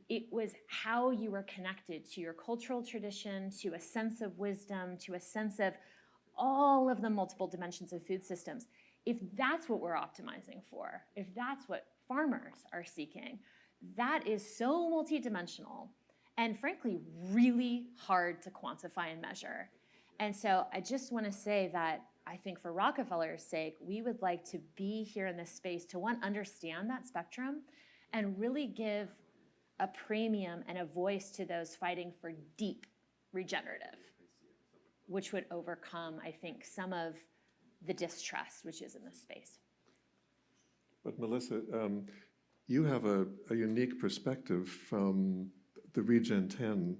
it was how you were connected to your cultural tradition, to a sense of wisdom, to a sense of all of the multiple dimensions of food systems. If that's what we're optimizing for, if that's what farmers are seeking, that is so multidimensional and frankly, really hard to quantify and measure. And so I just want to say that I think for Rockefeller's sake, we would like to be here in this space to, one, understand that spectrum and really give a premium and a voice to those fighting for deep regenerative, which would overcome, I think, some of the distrust which is in this space.
But Melissa, you have a unique perspective from the Regen 10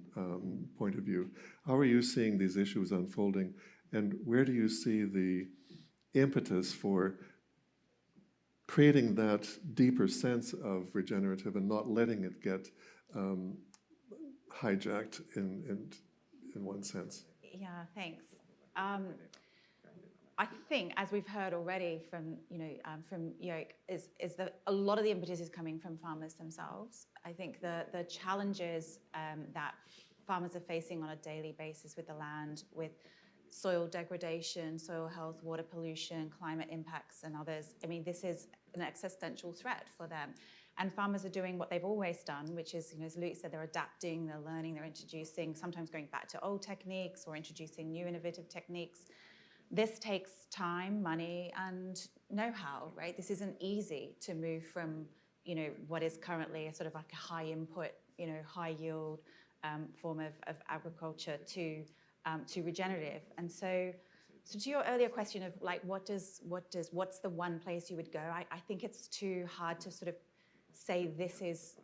point of view. How are you seeing these issues unfolding, and where do you see the impetus for creating that deeper sense of regenerative and not letting it get hijacked in one sense?
Yeah, thanks. I think, as we've heard already from Yoke, is that a lot of the impetus is coming from farmers themselves. I think the challenges that farmers are facing on a daily basis with the land, with soil degradation, soil health, water pollution, climate impacts, and others. I mean, this is an existential threat for them. And farmers are doing what they've always done, which is, as Luke said, they're adapting, they're learning, they're introducing, sometimes going back to old techniques or introducing new innovative techniques. This takes time, money, and know-how, right? This isn't easy to move from, what is currently a sort of like a high input, high yield form of agriculture to regenerative. And so to your earlier question of like, what's the one place you would go? I think it's too hard to sort of say this is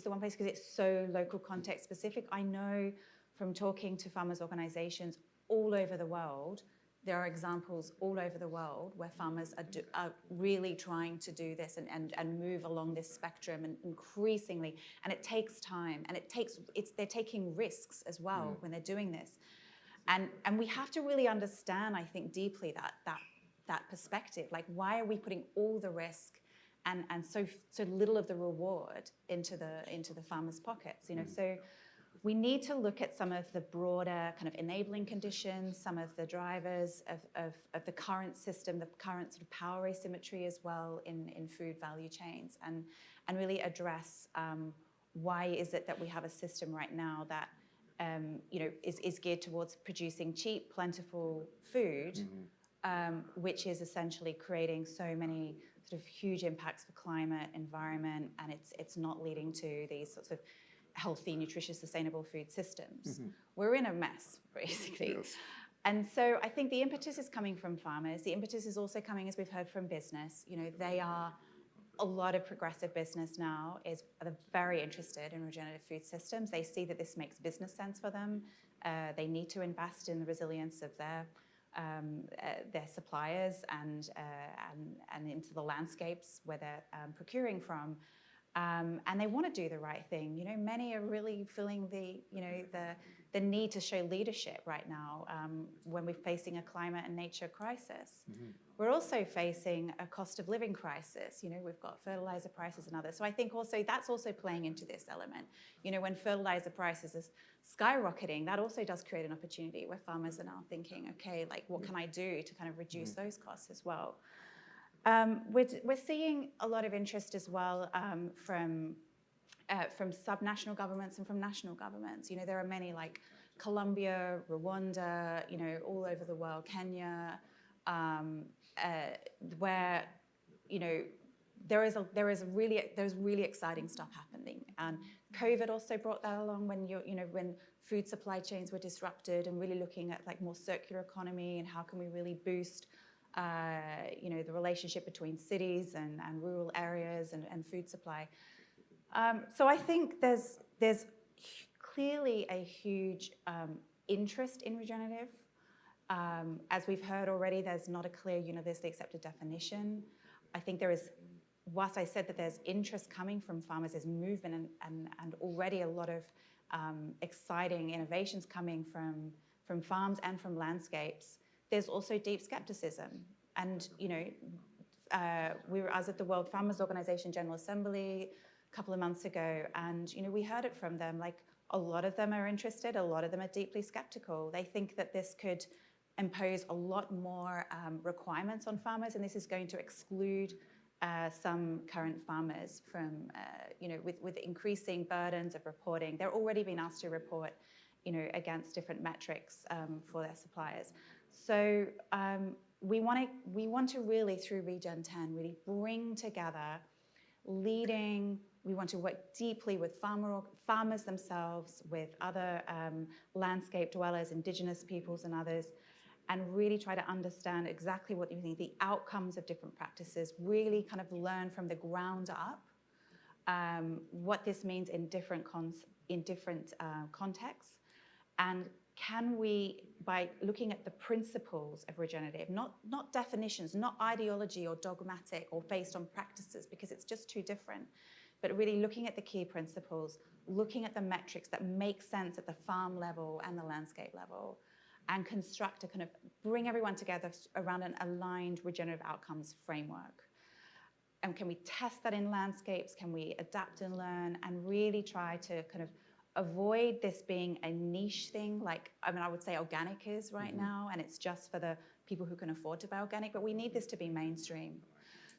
the one place because it's so local context specific. I know from talking to farmers organizations all over the world, there are examples all over the world where farmers are really trying to do this and move along this spectrum and increasingly, and it takes time and they're taking risks as well when they're doing this. And we have to really understand, I think, deeply that perspective. Like, why are we putting all the risk and so little of the reward into the farmers' pockets? So we need to look at some of the broader kind of enabling conditions, some of the drivers of the current system, the current sort of power asymmetry as well in food value chains, and really address why is it that we have a system right now that is geared towards producing cheap, plentiful food, which is essentially creating so many sort of huge impacts for climate, environment, and it's not leading to these sorts of healthy, nutritious, sustainable food systems. We're in a mess, basically.
Yes.
And so I think the impetus is coming from farmers. The impetus is also coming, as we've heard, from business. They are, a lot of progressive business now are very interested in regenerative food systems. They see that this makes business sense for them. They need to invest in the resilience of their suppliers and into the landscapes where they're procuring from. and they want to do the right thing. You know, many are really feeling the need to show leadership right now when we're facing a climate and nature crisis. We're also facing a cost of living crisis. You know, we've got fertilizer prices and others. So I think also that's also playing into this element. You know, when fertilizer prices is skyrocketing, that also does create an opportunity where farmers are now thinking, okay, like what can I do to kind of reduce those costs as well? We're seeing a lot of interest as well from subnational governments and from national governments. You know, there are many like Colombia, Rwanda, you know, all over the world, Kenya, where, you know, there's really exciting stuff happening. And COVID also brought that along when when food supply chains were disrupted, and really looking at like more circular economy and how can we really boost you know, the relationship between cities and rural areas and food supply. So I think there's clearly a huge interest in regenerative. As we've heard already, there's not a clear universally accepted definition. I think there is, whilst I said that there's interest coming from farmers, there's movement and already a lot of exciting innovations coming from farms and from landscapes. There's also deep skepticism. And, you know, I was at the World Farmers Organization General Assembly a couple of months ago, and, you know, we heard it from them, like a lot of them are interested, a lot of them are deeply skeptical. They think that this could impose a lot more requirements on farmers, and this is going to exclude some current farmers from, you know, with increasing burdens of reporting. They're already being asked to report, you know, against different metrics for their suppliers. So we want to really, through Regen 10, really bring together leading. We want to work deeply with farmers themselves, with other landscape dwellers, indigenous peoples and others, and really try to understand exactly what you think, the outcomes of different practices, really kind of learn from the ground up what this means in different contexts. And can we, by looking at the principles of regenerative, not definitions, not ideology or dogmatic or based on practices, because it's just too different, but really looking at the key principles, looking at the metrics that make sense at the farm level and the landscape level, and construct a kind of bring everyone together around an aligned regenerative outcomes framework. And can we test that in landscapes? Can we adapt and learn and really try to kind of avoid this being a niche thing, like, I mean, I would say organic is right now, and it's just for the people who can afford to buy organic, but we need this to be mainstream.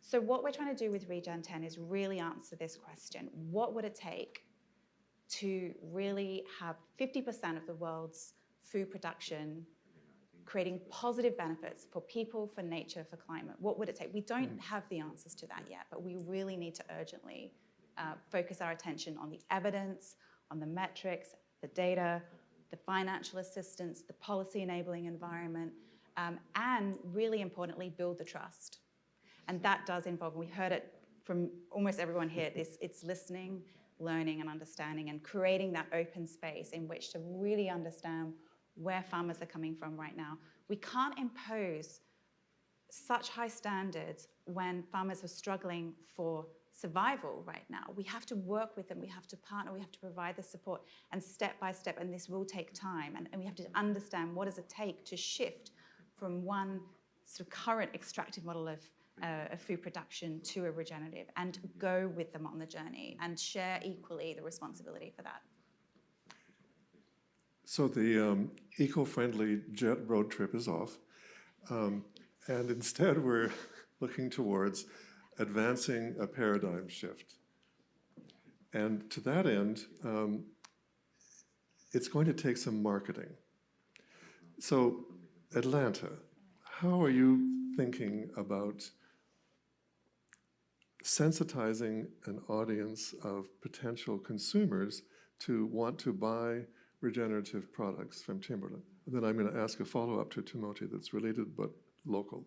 So what we're trying to do with Regen 10 is really answer this question. What would it take to really have 50% of the world's food production creating positive benefits for people, for nature, for climate? What would it take? We don't have the answers to that yet, but we really need to urgently focus our attention on the evidence, on the metrics, the data, the financial assistance, the policy enabling environment, and really importantly, build the trust. And that does involve, and we heard it from almost everyone here, it's listening, learning and understanding, and creating that open space in which to really understand where farmers are coming from right now. We can't impose such high standards when farmers are struggling for survival right now. We have to work with them, we have to partner, we have to provide the support, and step by step, and this will take time, and we have to understand what does it take to shift from one sort of current extractive model of food production to a regenerative, and go with them on the journey and share equally the responsibility for that.
So the eco-friendly jet road trip is off, and instead we're looking towards advancing a paradigm shift. And to that end, it's going to take some marketing. So Atlanta, how are you thinking about sensitizing an audience of potential consumers to want to buy regenerative products from timberland? And then I'm going to ask a follow-up to Timothy that's related but local.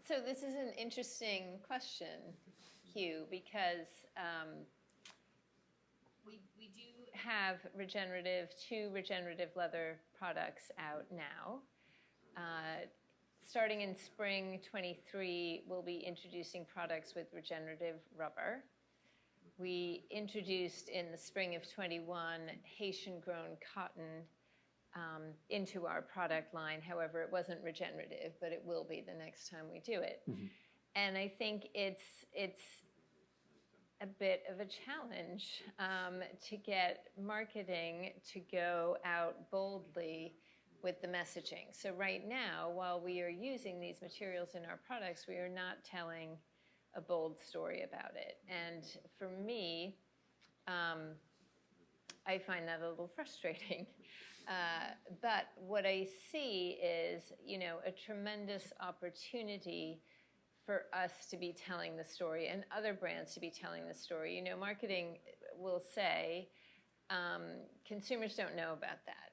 So this is an interesting question, Hugh, because we do have two regenerative leather products out now. starting in spring 23, we'll be introducing products with regenerative rubber. We introduced in the spring of 21 Haitian-grown cotton into our product line. However, it wasn't regenerative, but it will be the next time we do it. And I think it's a bit of a challenge to get marketing to go out boldly with the messaging. So right now, while we are using these materials in our products, we are not telling a bold story about it. And for me, I find that a little frustrating. But what I see is, a tremendous opportunity for us to be telling the story and other brands to be telling the story. Marketing will say, consumers don't know about that,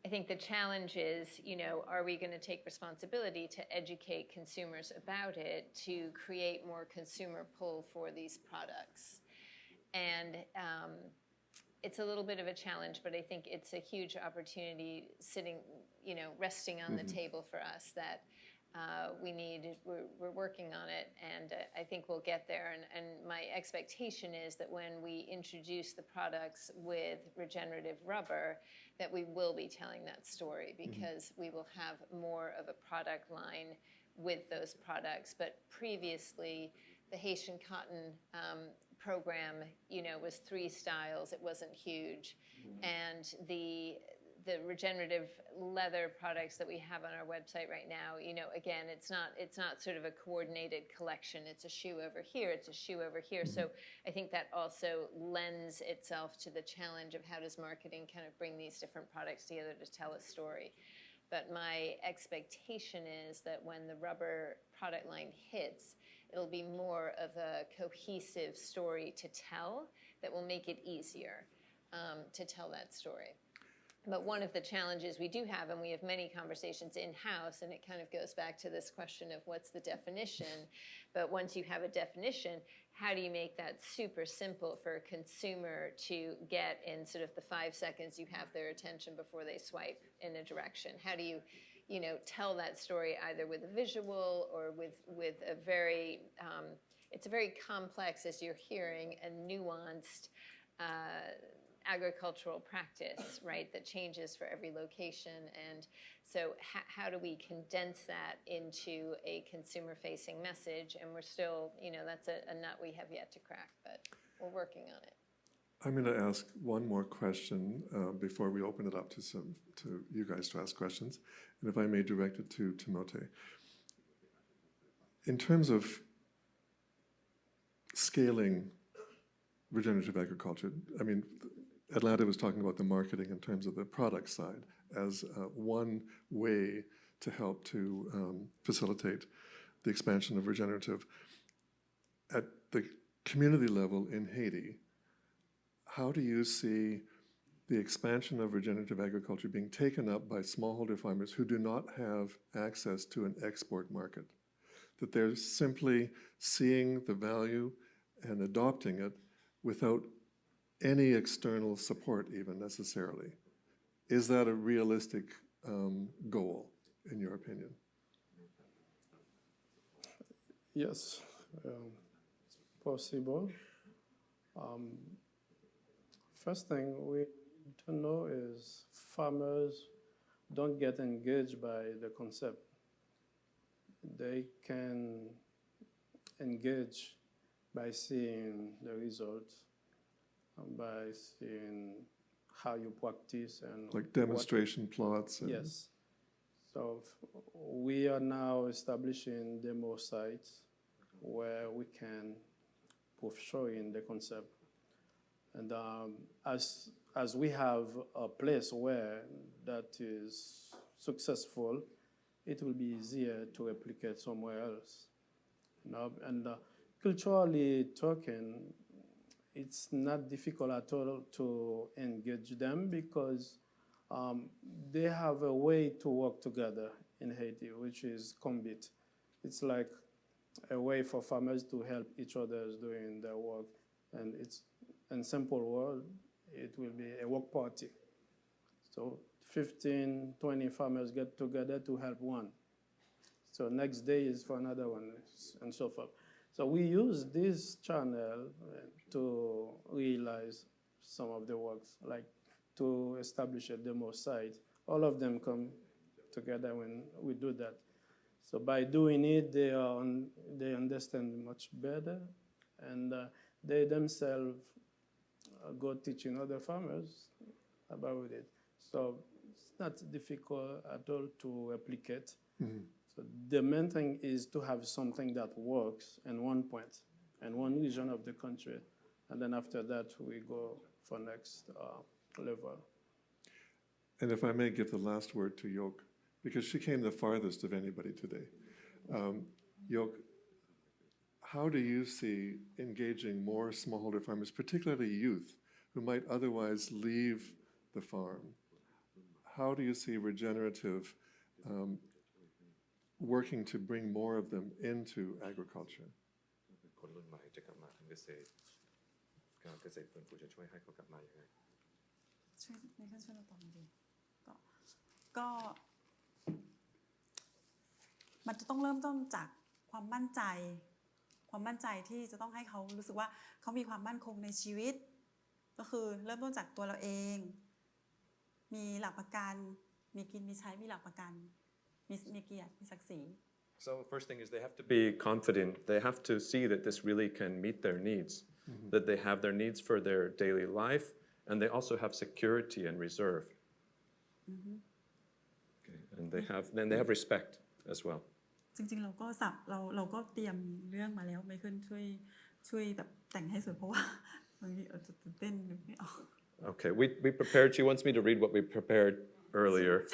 I think the challenge is, are we going to take responsibility to educate consumers about it to create more consumer pull for these products? And it's a little bit of a challenge, but I think it's a huge opportunity sitting, resting on the table for us that we're working on it, and I think we'll get there. And my expectation is that when we introduce the products with regenerative rubber, that we will be telling that story, because we will have more of a product line with those products. But previously, the Haitian cotton program, was 3 styles. It wasn't huge. And the regenerative leather products that we have on our website right now, again, it's not sort of a coordinated collection. It's a shoe over here, it's a shoe over here. So I think that also lends itself to the challenge of how does marketing kind of bring these different products together to tell a story. But my expectation is that when the rubber product line hits, it'll be more of a cohesive story to tell that will make it easier to tell that story. But one of the challenges we do have, and we have many conversations in-house, and it kind of goes back to this question of what's the definition, but once you have a definition, how do you make that super simple for a consumer to get in sort of the 5 seconds you have their attention before they swipe in a direction? How do you, tell that story either with a visual or with a very, it's a very complex, as you're hearing, and nuanced agricultural practice, right, that changes for every location. And so how do we condense that into a consumer-facing message? And we're still, that's a nut we have yet to crack, but we're working on it.
I'm going to ask one more question before we open it up to you guys to ask questions. And if I may direct it to Timote. In terms of scaling regenerative agriculture, Atlanta was talking about the marketing in terms of the product side as one way to help to facilitate the expansion of regenerative. At the community level in Haiti, how do you see the expansion of regenerative agriculture being taken up by smallholder farmers who do not have access to an export market? That they're simply seeing the value and adopting it without any external support even necessarily. Is that a realistic goal, in your opinion?
Yes, it's possible. First thing we need to know is farmers don't get engaged by the concept. They can engage by seeing the results, by seeing how you practice and
like demonstration plots. And
yes. So we are now establishing demo sites where we can prove showing the concept. And as we have a place where that is successful, it will be easier to replicate somewhere else. And culturally talking, it's not difficult at all to engage them because they have a way to work together in Haiti, which is combit. It's like a way for farmers to help each other doing their work. And it's, in simple word, it will be a work party. So 15, 20 farmers get together to help one. So next day is for another one, and so forth. So we use this channel to realize some of the works, like to establish a demo site. All of them come together when we do that. So by doing it, they understand much better, and they themselves go teaching other farmers about it. So it's not difficult at all to replicate.
Mm-hmm.
So the main thing is to have something that works in one point and one region of the country, and then after that we go for next level.
And if I may give the last word to Yok, because she came the farthest of anybody today. Yok, how do you see engaging more smallholder farmers, particularly youth, who might otherwise leave the farm? How do you see Regenerative working to bring more of them into agriculture?
คนรุ่นใหม่จะกลับมาทำเกษตรการเกษตรฟื้นฟูจะช่วยให้เขากลับมายังไง
ช่วยเราตอบดีก็มันจะต้องเริ่มต้นจากความมั่นใจที่จะต้องให้เขารู้สึกว่าเขามีความมั่นคงในชีวิตก็คือเริ่มต้นจากตัวเราเองมีหลักประกันมีกินมีใช้มีหลักประกันมีเกียรติมีศักดิ์ศรี
So first thing is they have to be confident. They have to see that this really can meet their needs, mm-hmm. that they have their needs for their daily life, and they also have security and reserve. Mm-hmm. Okay. And they have respect as well.
จริงๆเราก็เตรียมเรื่องมาแล้วไม่ขึ้นช่วยแบบแต่งให้สวยเพราะว่าบางทีอาจจะตื่นเต้นนึกไม่ออก
Okay, we prepared. She wants me to read what we prepared earlier.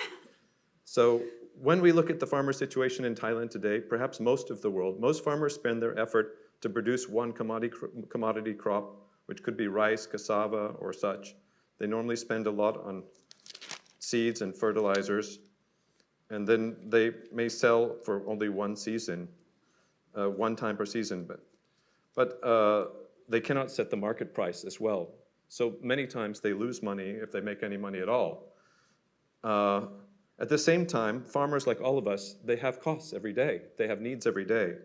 So when we look at the farmer situation in Thailand today, perhaps most of the world, most farmers spend their effort to produce one commodity crop, which could be rice, cassava, or such. They normally spend a lot on seeds and fertilizers, and then they may sell for only one season, one time per season, but they cannot set the market price as well. So many times they lose money if they make any money at all. At the same time, farmers like all of us, they have costs every day. They have needs every day,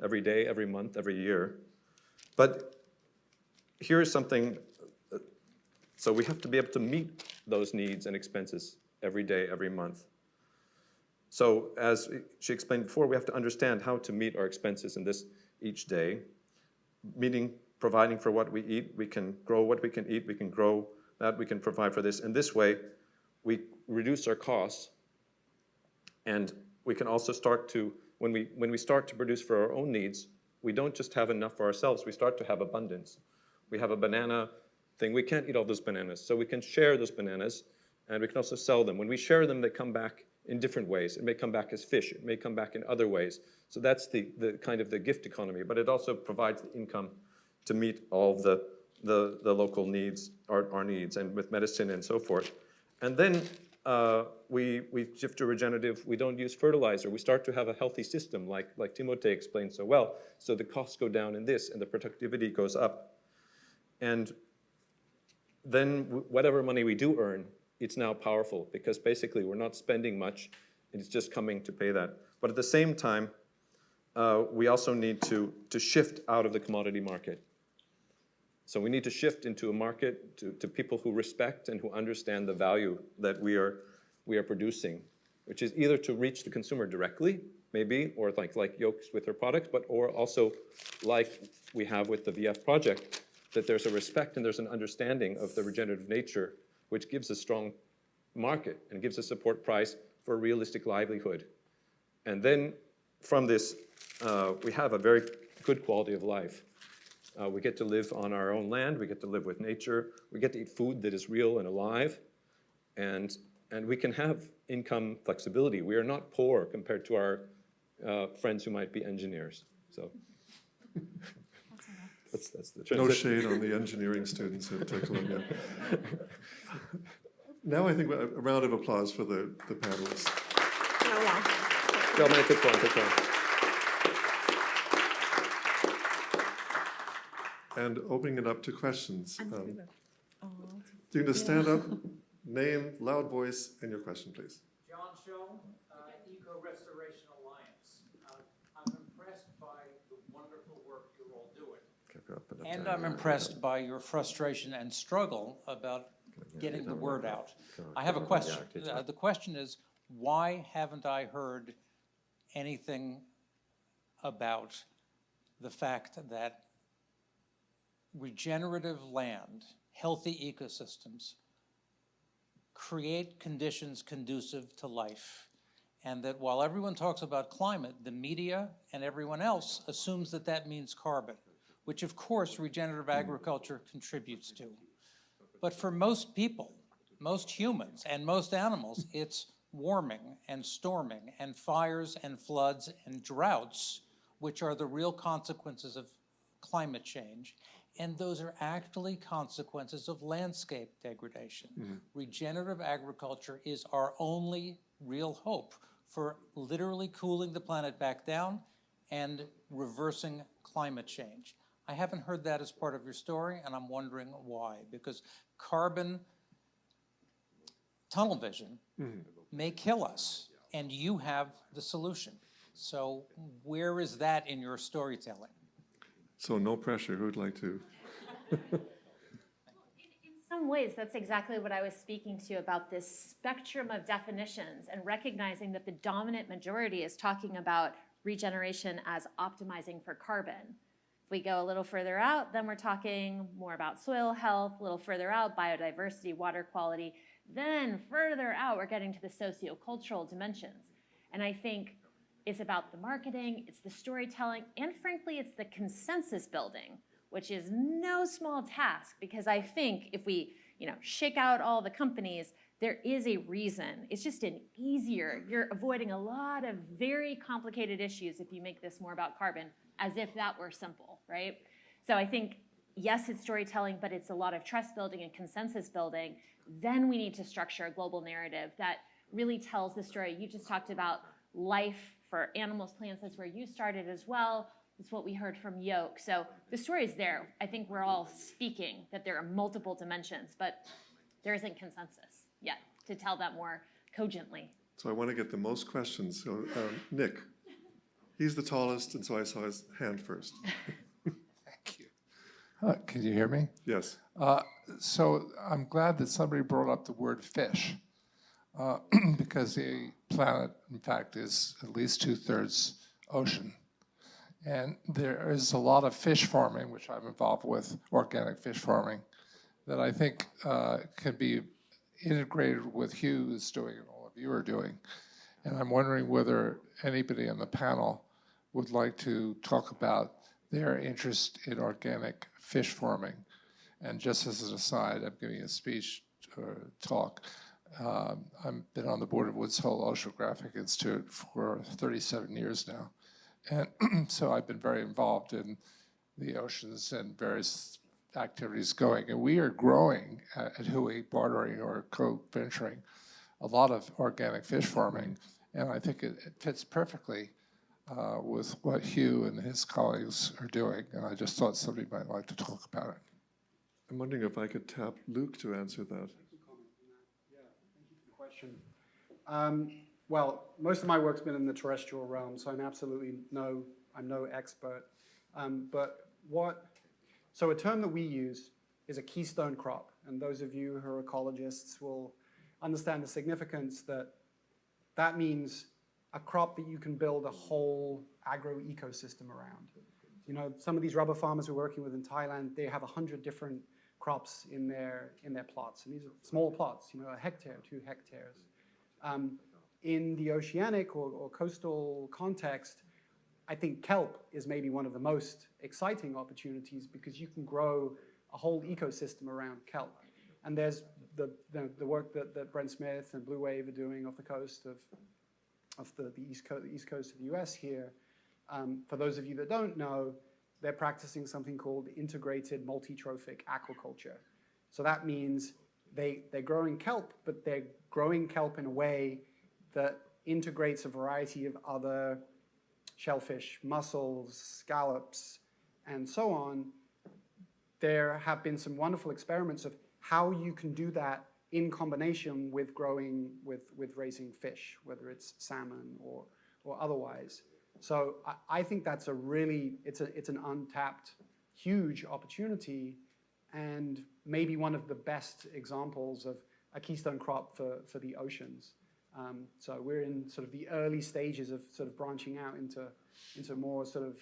every month, every year. But here's something, so we have to be able to meet those needs and expenses every day, every month. So as she explained before, we have to understand how to meet our expenses in this each day, meaning providing for what we eat, we can grow what we can eat, we can grow that, we can provide for this. And this way, we reduce our costs, and we can also start to, when we start to produce for our own needs, we don't just have enough for ourselves, we start to have abundance. We have a banana thing, we can't eat all those bananas, so we can share those bananas, and we can also sell them. When we share them, they come back in different ways. It may come back as fish, it may come back in other ways. So that's the kind of the gift economy, but it also provides the income to meet all the local needs, our needs, and with medicine and so forth. And then we shift to regenerative. We don't use fertilizer. We start to have a healthy system, like Timothée explained so well. So the costs go down in this, and the productivity goes up. And then whatever money we do earn, it's now powerful, because basically we're not spending much, and it's just coming to pay that. But at the same time, we also need to shift out of the commodity market. So we need to shift into a market to people who respect and who understand the value that we are producing, which is either to reach the consumer directly, maybe, or like Yolks with her products, or also like we have with the VF project, that there's a respect and there's an understanding of the regenerative nature, which gives a strong market and gives a support price for a realistic livelihood. And then from this, we have a very good quality of life. We get to live on our own land, we get to live with nature, we get to eat food that is real and alive, and we can have income flexibility. We are not poor compared to our friends who might be engineers. So that's the transition.
No shade on the engineering students at Columbia. Now I think a round of applause for the panelists. And opening it up to questions. Doing the stand up, Name, loud voice, and your question, please.
John Scholl, Eco Restoration Alliance. I'm impressed by the wonderful work you're all doing. And I'm impressed by your frustration and struggle about getting the word out. I have a question. The question is, why haven't I heard anything about the fact that regenerative land, healthy ecosystems, create conditions conducive to life? And that while everyone talks about climate, the media and everyone else assumes that that means carbon, which of course regenerative agriculture contributes to. But for most people, most humans and most animals, it's warming and storming and fires and floods and droughts, which are the real consequences of climate change. And those are actually consequences of landscape degradation. Regenerative agriculture is our only real hope for literally cooling the planet back down and reversing climate change. I haven't heard that as part of your story, and I'm wondering why. Because carbon tunnel vision may kill us, and you have the solution. So where is that in your storytelling?
So no pressure, who'd like to?
In some ways, that's exactly what I was speaking to about this spectrum of definitions and recognizing that the dominant majority is talking about regeneration as optimizing for carbon. If we go a little further out, then we're talking more about soil health, a little further out, biodiversity, water quality. Then further out, we're getting to the sociocultural dimensions. And I think it's about the marketing, it's the storytelling, and frankly, it's the consensus building, which is no small task, because I think if we, shake out all the companies, there is a reason. It's just an easier, you're avoiding a lot of very complicated issues if you make this more about carbon, as if that were simple, right? So I think, yes, it's storytelling, but it's a lot of trust building and consensus building. Then we need to structure a global narrative that really tells the story. You just talked about life for animals, plants, that's where you started as well. It's what we heard from Yoke. So the story is there. I think we're all speaking that there are multiple dimensions, but there isn't consensus yet to tell that more cogently.
So I want to get the most questions. So Nick, he's the tallest, and so I saw his hand first.
Thank you. Can you hear me?
Yes.
So I'm glad that somebody brought up the word fish, because the planet, in fact, is at least 2/3 ocean. And there is a lot of fish farming, which I'm involved with, organic fish farming, that I think can be integrated with Hugh is doing and all of you are doing. And I'm wondering whether anybody on the panel would like to talk about their interest in organic fish farming. And just as an aside, I'm giving a speech or talk. I've been on the board of Woods Hole Oceanographic Institute for 37 years now. And so I've been very involved in the oceans and various activities going. And we are growing at Hui, bartering or co-venturing, a lot of organic fish farming. And I think it fits perfectly with what Hugh and his colleagues are doing. And I just thought somebody might like to talk about it.
I'm wondering if I could tap Luke to answer that.
Yeah, thank you for the question. Well, most of my work's been in the terrestrial realm, so I'm no expert. So a term that we use is a keystone crop, and those of you who are ecologists will understand the significance that means a crop that you can build a whole agro-ecosystem around. Some of these rubber farmers we're working with in Thailand, they have 100 different crops in their plots, and these are small plots, a hectare, 2 hectares. In the oceanic or coastal context, I think kelp is maybe one of the most exciting opportunities because you can grow a whole ecosystem around kelp. And there's the work that Brent Smith and Blue Wave are doing off the coast of the east coast of the US here. For those of you that don't know, they're practicing something called integrated multi-trophic aquaculture. So that means they're growing kelp, but they're growing kelp in a way that integrates a variety of other shellfish, mussels, scallops, and so on. There have been some wonderful experiments of how you can do that in combination with with raising fish, whether it's salmon or otherwise. So I think that's it's an untapped, huge opportunity, and maybe one of the best examples of a keystone crop for the oceans. So we're in sort of the early stages of sort of branching out into more sort of,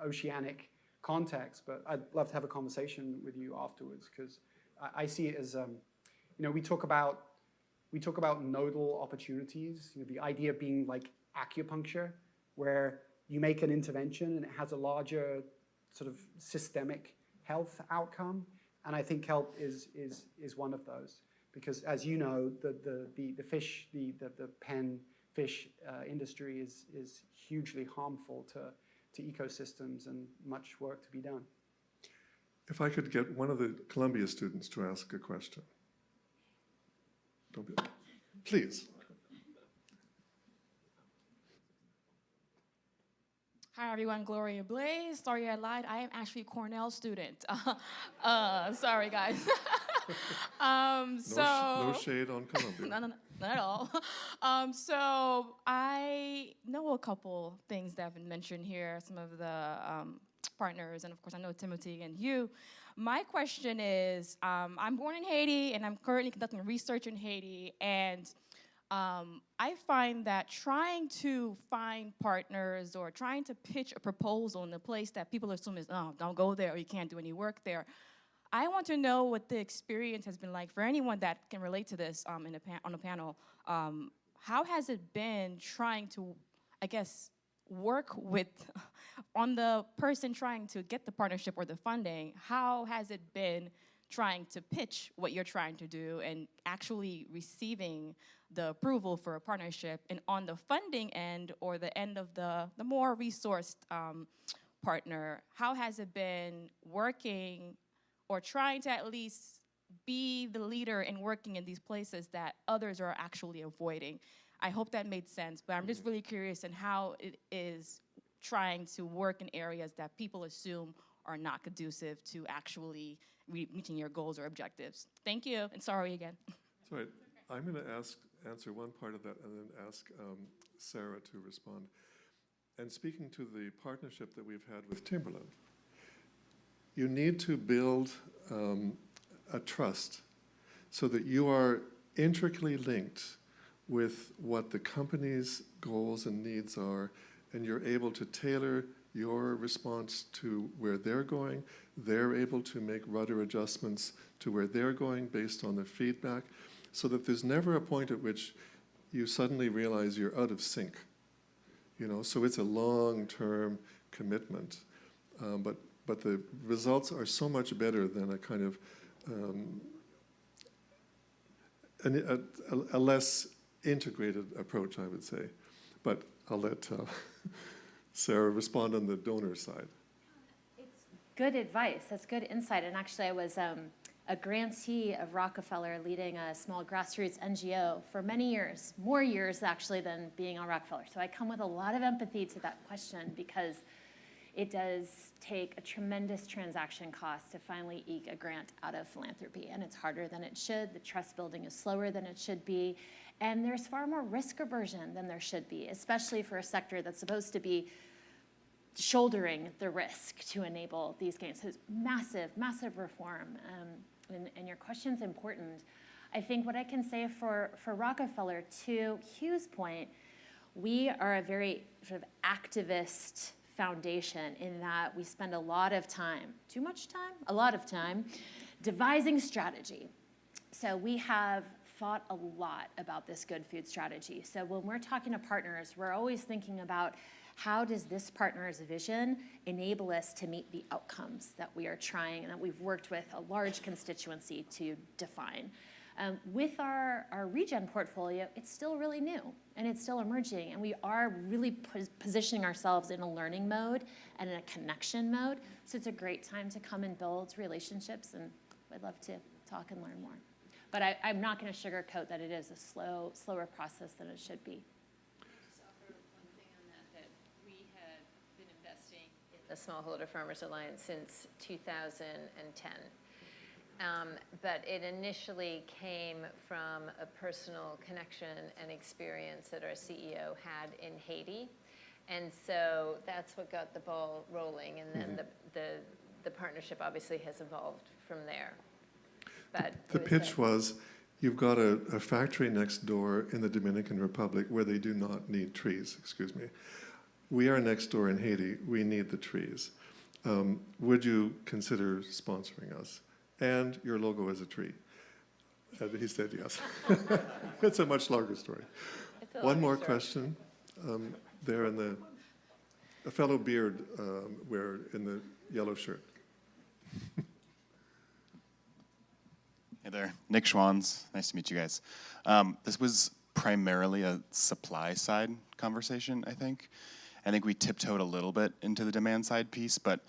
oceanic context. But I'd love to have a conversation with you afterwards, because I see it as, we talk about nodal opportunities. The idea being like acupuncture, where you make an intervention and it has a larger sort of systemic health outcome. And I think kelp is one of those, because as you know, the fish, the pen fish industry is hugely harmful to ecosystems, and much work to be done.
If I could get one of the Columbia students to ask a question. Don't be, please.
Hi everyone, Gloria Blaze. Sorry I lied. I am actually a Cornell student. Sorry guys.
No shade on Columbia.
No, not at all. So I know a couple things that have been mentioned here, some of the partners, and of course I know Timothy and you. My question is, I'm born in Haiti and I'm currently conducting research in Haiti, and I find that trying to find partners or trying to pitch a proposal in a place that people assume is, oh, don't go there or you can't do any work there. I want to know what the experience has been like for anyone that can relate to this on a panel. How has it been trying to, I guess, work with, on the person trying to get the partnership or the funding, how has it been trying to pitch what you're trying to do and actually receiving the approval for a partnership? And on the funding end, or the end of the more resourced partner, how has it been working or trying to at least be the leader in working in these places that others are actually avoiding? I hope that made sense, but I'm just really curious in how it is trying to work in areas that people assume are not conducive to actually meeting your goals or objectives. Thank you, and sorry again.
That's right. I'm going to answer one part of that and then ask Sarah to respond. And speaking to the partnership that we've had with Timberland, you need to build a trust so that you are intricately linked with what the company's goals and needs are, and you're able to tailor your response to where they're going. They're able to make rudder adjustments to where they're going based on their feedback, so that there's never a point at which you suddenly realize you're out of sync. So it's a long-term commitment, but the results are so much better than a kind of a less integrated approach, I would say. But I'll let Sarah respond on the donor side.
It's good advice. That's good insight. And actually, I was a grantee of Rockefeller leading a small grassroots NGO for many years, more years actually than being on Rockefeller. So I come with a lot of empathy to that question, because it does take a tremendous transaction cost to finally eke a grant out of philanthropy, and it's harder than it should. The trust building is slower than it should be, and there's far more risk aversion than there should be, especially for a sector that's supposed to be shouldering the risk to enable these gains. So it's massive, massive reform, and your question's important. I think what I can say for Rockefeller, to Hugh's point, we are a very sort of activist foundation in that we spend a lot of time, too much time? A lot of time, devising strategy. So we have thought a lot about this good food strategy. So when we're talking to partners, we're always thinking about how does this partner's vision enable us to meet the outcomes that we are trying and that we've worked with a large constituency to define. With our regen portfolio, it's still really new and it's still emerging, and we are really positioning ourselves in a learning mode and in a connection mode. So it's a great time to come and build relationships, and I'd love to talk and learn more. But I'm not going to sugarcoat that it is a slower process than it should be.
Just offer one thing on that we have been investing in the Smallholder Farmers Alliance since 2010. but it initially came from a personal connection and experience that our CEO had in Haiti. And so that's what got the ball rolling, and then the partnership obviously has evolved from there. But
the pitch was, you've got a factory next door in the Dominican Republic where they do not need trees, excuse me. We are next door in Haiti, we need the trees. Would you consider sponsoring us? And your logo is a tree. And he said yes. It's a much longer story. One more question. There in a fellow beard wearer in the yellow shirt.
Hey there, Nick Schwanz. Nice to meet you guys. This was primarily a supply side conversation, I think. I think we tiptoed a little bit into the demand side piece, but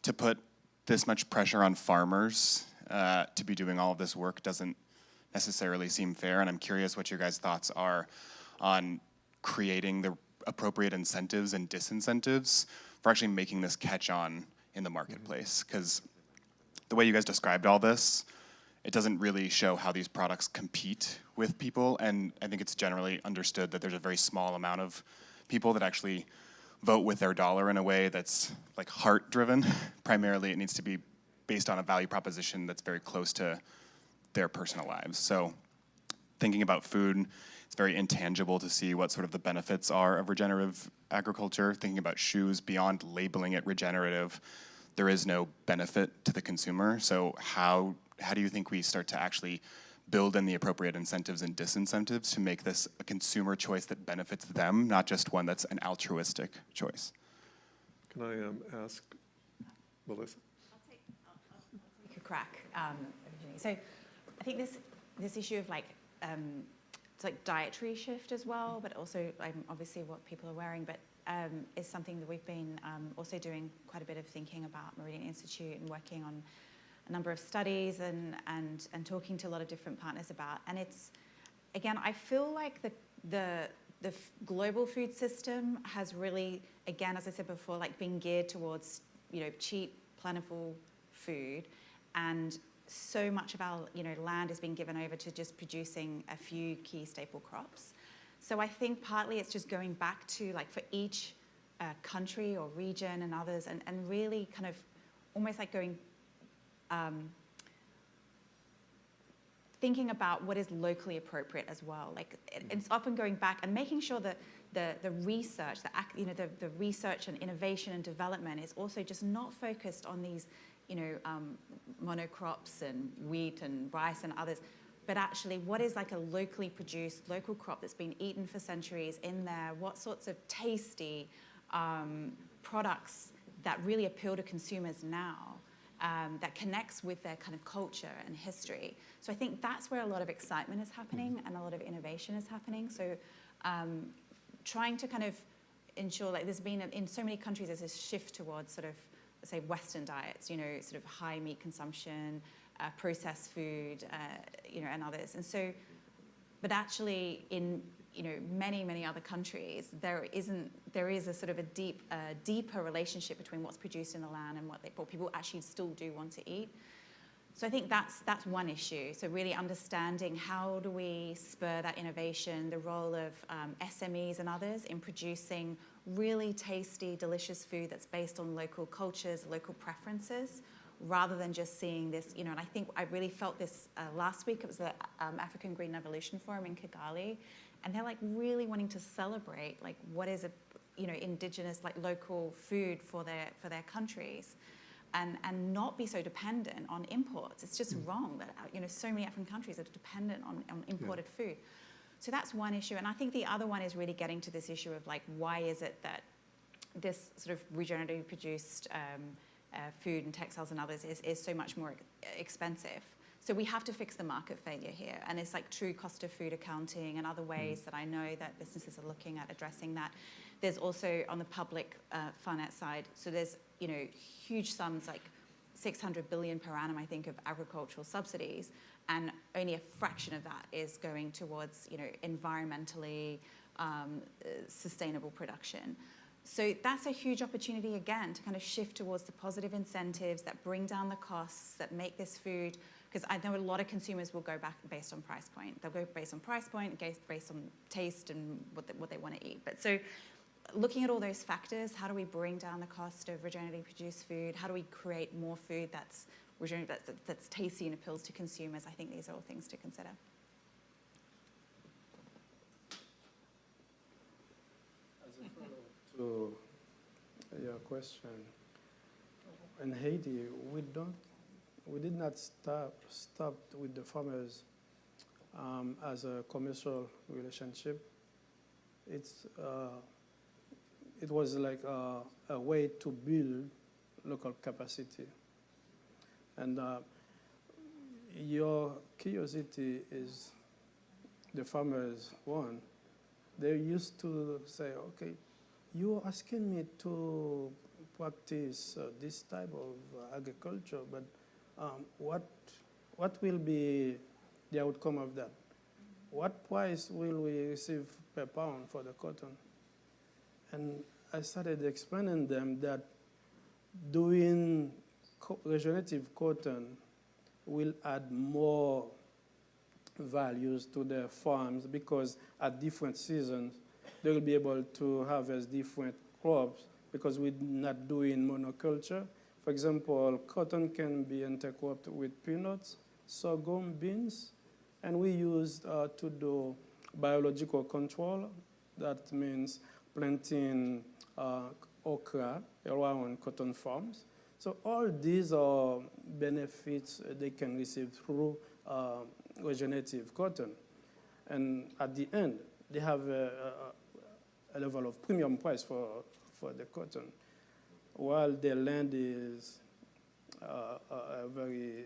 to put this much pressure on farmers to be doing all of this work doesn't necessarily seem fair, and I'm curious what your guys' thoughts are on creating the appropriate incentives and disincentives for actually making this catch on in the marketplace. Because the way you guys described all this, it doesn't really show how these products compete with people, and I think it's generally understood that there's a very small amount of people that actually vote with their dollar in a way that's like heart-driven. Primarily, it needs to be based on a value proposition that's very close to their personal lives. So thinking about food, it's very intangible to see what sort of the benefits are of regenerative agriculture. Thinking about shoes, beyond labeling it regenerative, there is no benefit to the consumer. So how do you think we start to actually build in the appropriate incentives and disincentives to make this a consumer choice that benefits them, not just one that's an altruistic choice?
Can I ask Melissa?
I'll take a crack. So I think this issue of it's like dietary shift as well, but also obviously what people are wearing, but is something that we've been also doing quite a bit of thinking about Meridian Institute and working on a number of studies and talking to a lot of different partners about. And it's, again, I feel like the global food system has really, again, as I said before, like been geared towards, cheap, plentiful food, and so much of our, land has been given over to just producing a few key staple crops. So I think partly it's just going back to for each country or region and others, and really kind of almost like going, thinking about what is locally appropriate as well. It's often going back and making sure that the research, the research and innovation and development is also just not focused on these, monocrops and wheat and rice and others, but actually what is a locally produced local crop that's been eaten for centuries in there, what sorts of tasty products that really appeal to consumers now, that connects with their kind of culture and history. So I think that's where a lot of excitement is happening and a lot of innovation is happening. So trying to kind of ensure, there's been, in so many countries, there's this shift towards sort of, say, Western diets, sort of high meat consumption, processed food, and others. And so, but actually in, many, many other countries, there is a sort of a deeper relationship between what's produced in the land and what people actually still do want to eat. So I think that's one issue. So really understanding how do we spur that innovation, the role of SMEs and others in producing really tasty, delicious food that's based on local cultures, local preferences, rather than just seeing this, and I think I really felt this last week. It was the African Green Evolution Forum in Kigali, and they're really wanting to celebrate what is indigenous, local food for their countries. And not be so dependent on imports. It's just wrong that so many African countries are dependent on imported food. So that's one issue. And I think the other one is really getting to this issue of why is it that this sort of regeneratively produced food and textiles and others is so much more expensive. So we have to fix the market failure here. And it's true cost of food accounting and other ways that I know that businesses are looking at addressing that. There's also on the public finance side, so there's huge sums, 600 billion per annum, I think, of agricultural subsidies, and only a fraction of that is going towards environmentally sustainable production. So that's a huge opportunity again to kind of shift towards the positive incentives that bring down the costs, that make this food, because I know a lot of consumers will go back based on price point. They'll go based on price point, based on taste and what they want to eat. But so looking at all those factors, how do we bring down the cost of regeneratively produced food? How do we create more food that's regenerative, that's tasty and appeals to consumers? I think these are all things to consider.
As a follow-up to your question, in Haiti, we did not stop with the farmers as a commercial relationship. It was like a way to build local capacity. And your curiosity is the farmers one. They used to say, okay, you're asking me to practice this type of agriculture, but what will be the outcome of that? What price will we receive per pound for the cotton? And I started explaining them that doing regenerative cotton will add more values to their farms because at different seasons, they will be able to harvest different crops because we're not doing monoculture. For example, cotton can be intercropped with peanuts, sorghum, beans, and we used to do biological control. That means planting okra around cotton farms. So all these are benefits they can receive through regenerative cotton. And at the end, they have a level of premium price for the cotton, while the land is a very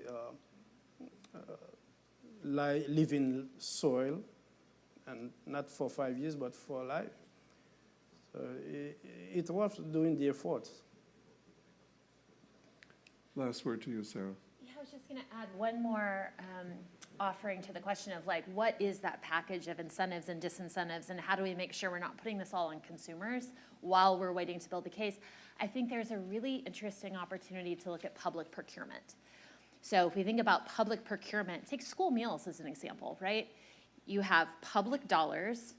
living soil, and not for 5 years, but for life. So it's worth doing the efforts.
Last word to you, Sarah.
Yeah, I was just going to add one more offering to the question of like, what is that package of incentives and disincentives, and how do we make sure we're not putting this all on consumers while we're waiting to build the case? I think there's a really interesting opportunity to look at public procurement. So if we think about public procurement, take school meals as an example, right? You have public dollars,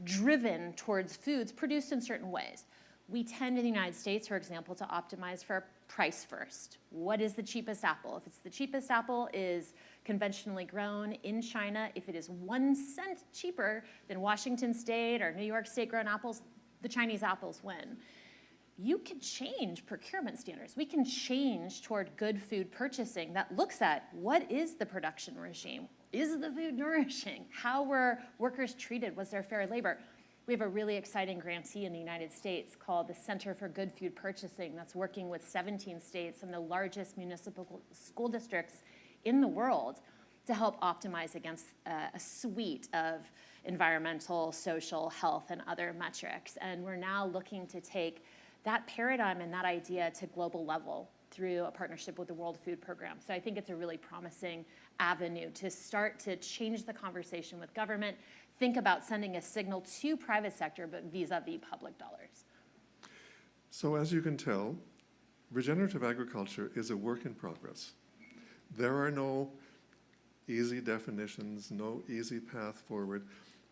driven towards foods produced in certain ways. We tend in the United States, for example, to optimize for price first. What is the cheapest apple? If it's the cheapest apple is conventionally grown in China, if it is 1 cent cheaper than Washington State or New York State grown apples, the Chinese apples win. You can change procurement standards. We can change toward good food purchasing that looks at what is the production regime? Is the food nourishing? How were workers treated? Was there fair labor? We have a really exciting grantee in the United States called the Center for Good Food Purchasing that's working with 17 states and the largest municipal school districts in the world to help optimize against a suite of environmental, social, health, and other metrics. And we're now looking to take that paradigm and that idea to global level through a partnership with the World Food Program. So I think it's a really promising avenue to start to change the conversation with government, think about sending a signal to private sector, but vis-a-vis public dollars.
So as you can tell, regenerative agriculture is a work in progress. There are no easy definitions, no easy path forward.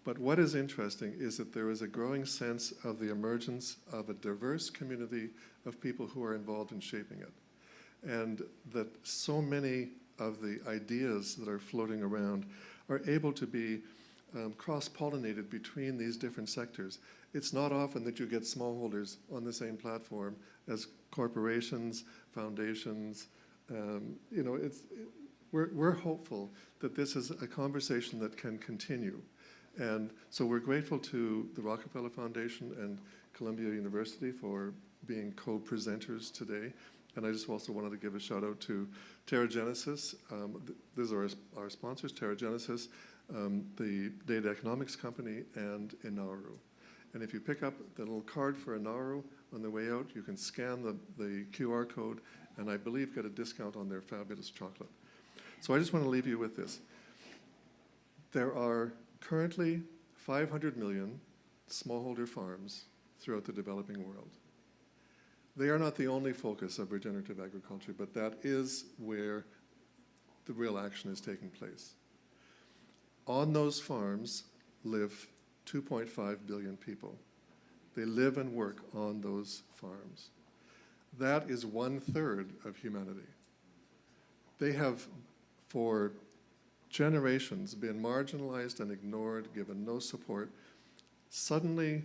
But what is interesting is that there is a growing sense of the emergence of a diverse community of people who are involved in shaping it. And that so many of the ideas that are floating around are able to be cross-pollinated between these different sectors. It's not often that you get smallholders on the same platform as corporations, foundations. We're hopeful that this is a conversation that can continue. And so we're grateful to the Rockefeller Foundation and Columbia University for being co-presenters today. And I just also wanted to give a shout out to TerraGenesis. These are our sponsors, TerraGenesis, the Data Economics Company, and Inaru. And if you pick up the little card for Inaru on the way out, you can scan the QR code and I believe get a discount on their fabulous chocolate. So I just want to leave you with this. There are currently 500 million smallholder farms throughout the developing world. They are not the only focus of regenerative agriculture, but that is where the real action is taking place. On those farms live 2.5 billion people. They live and work on those farms. That is 1/3 of humanity. They have, for generations, been marginalized and ignored, given no support. Suddenly,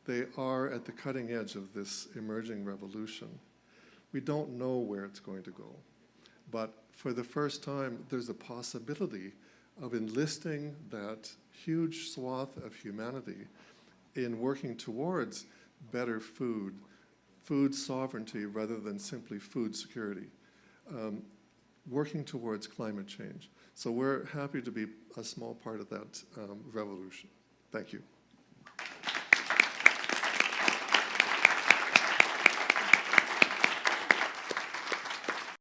they are at the cutting edge of this emerging revolution. We don't know where it's going to go, but for the first time, there's a possibility of enlisting that huge swath of humanity in working towards better food, food sovereignty rather than simply food security, working towards climate change. So we're happy to be a small part of that revolution. Thank you.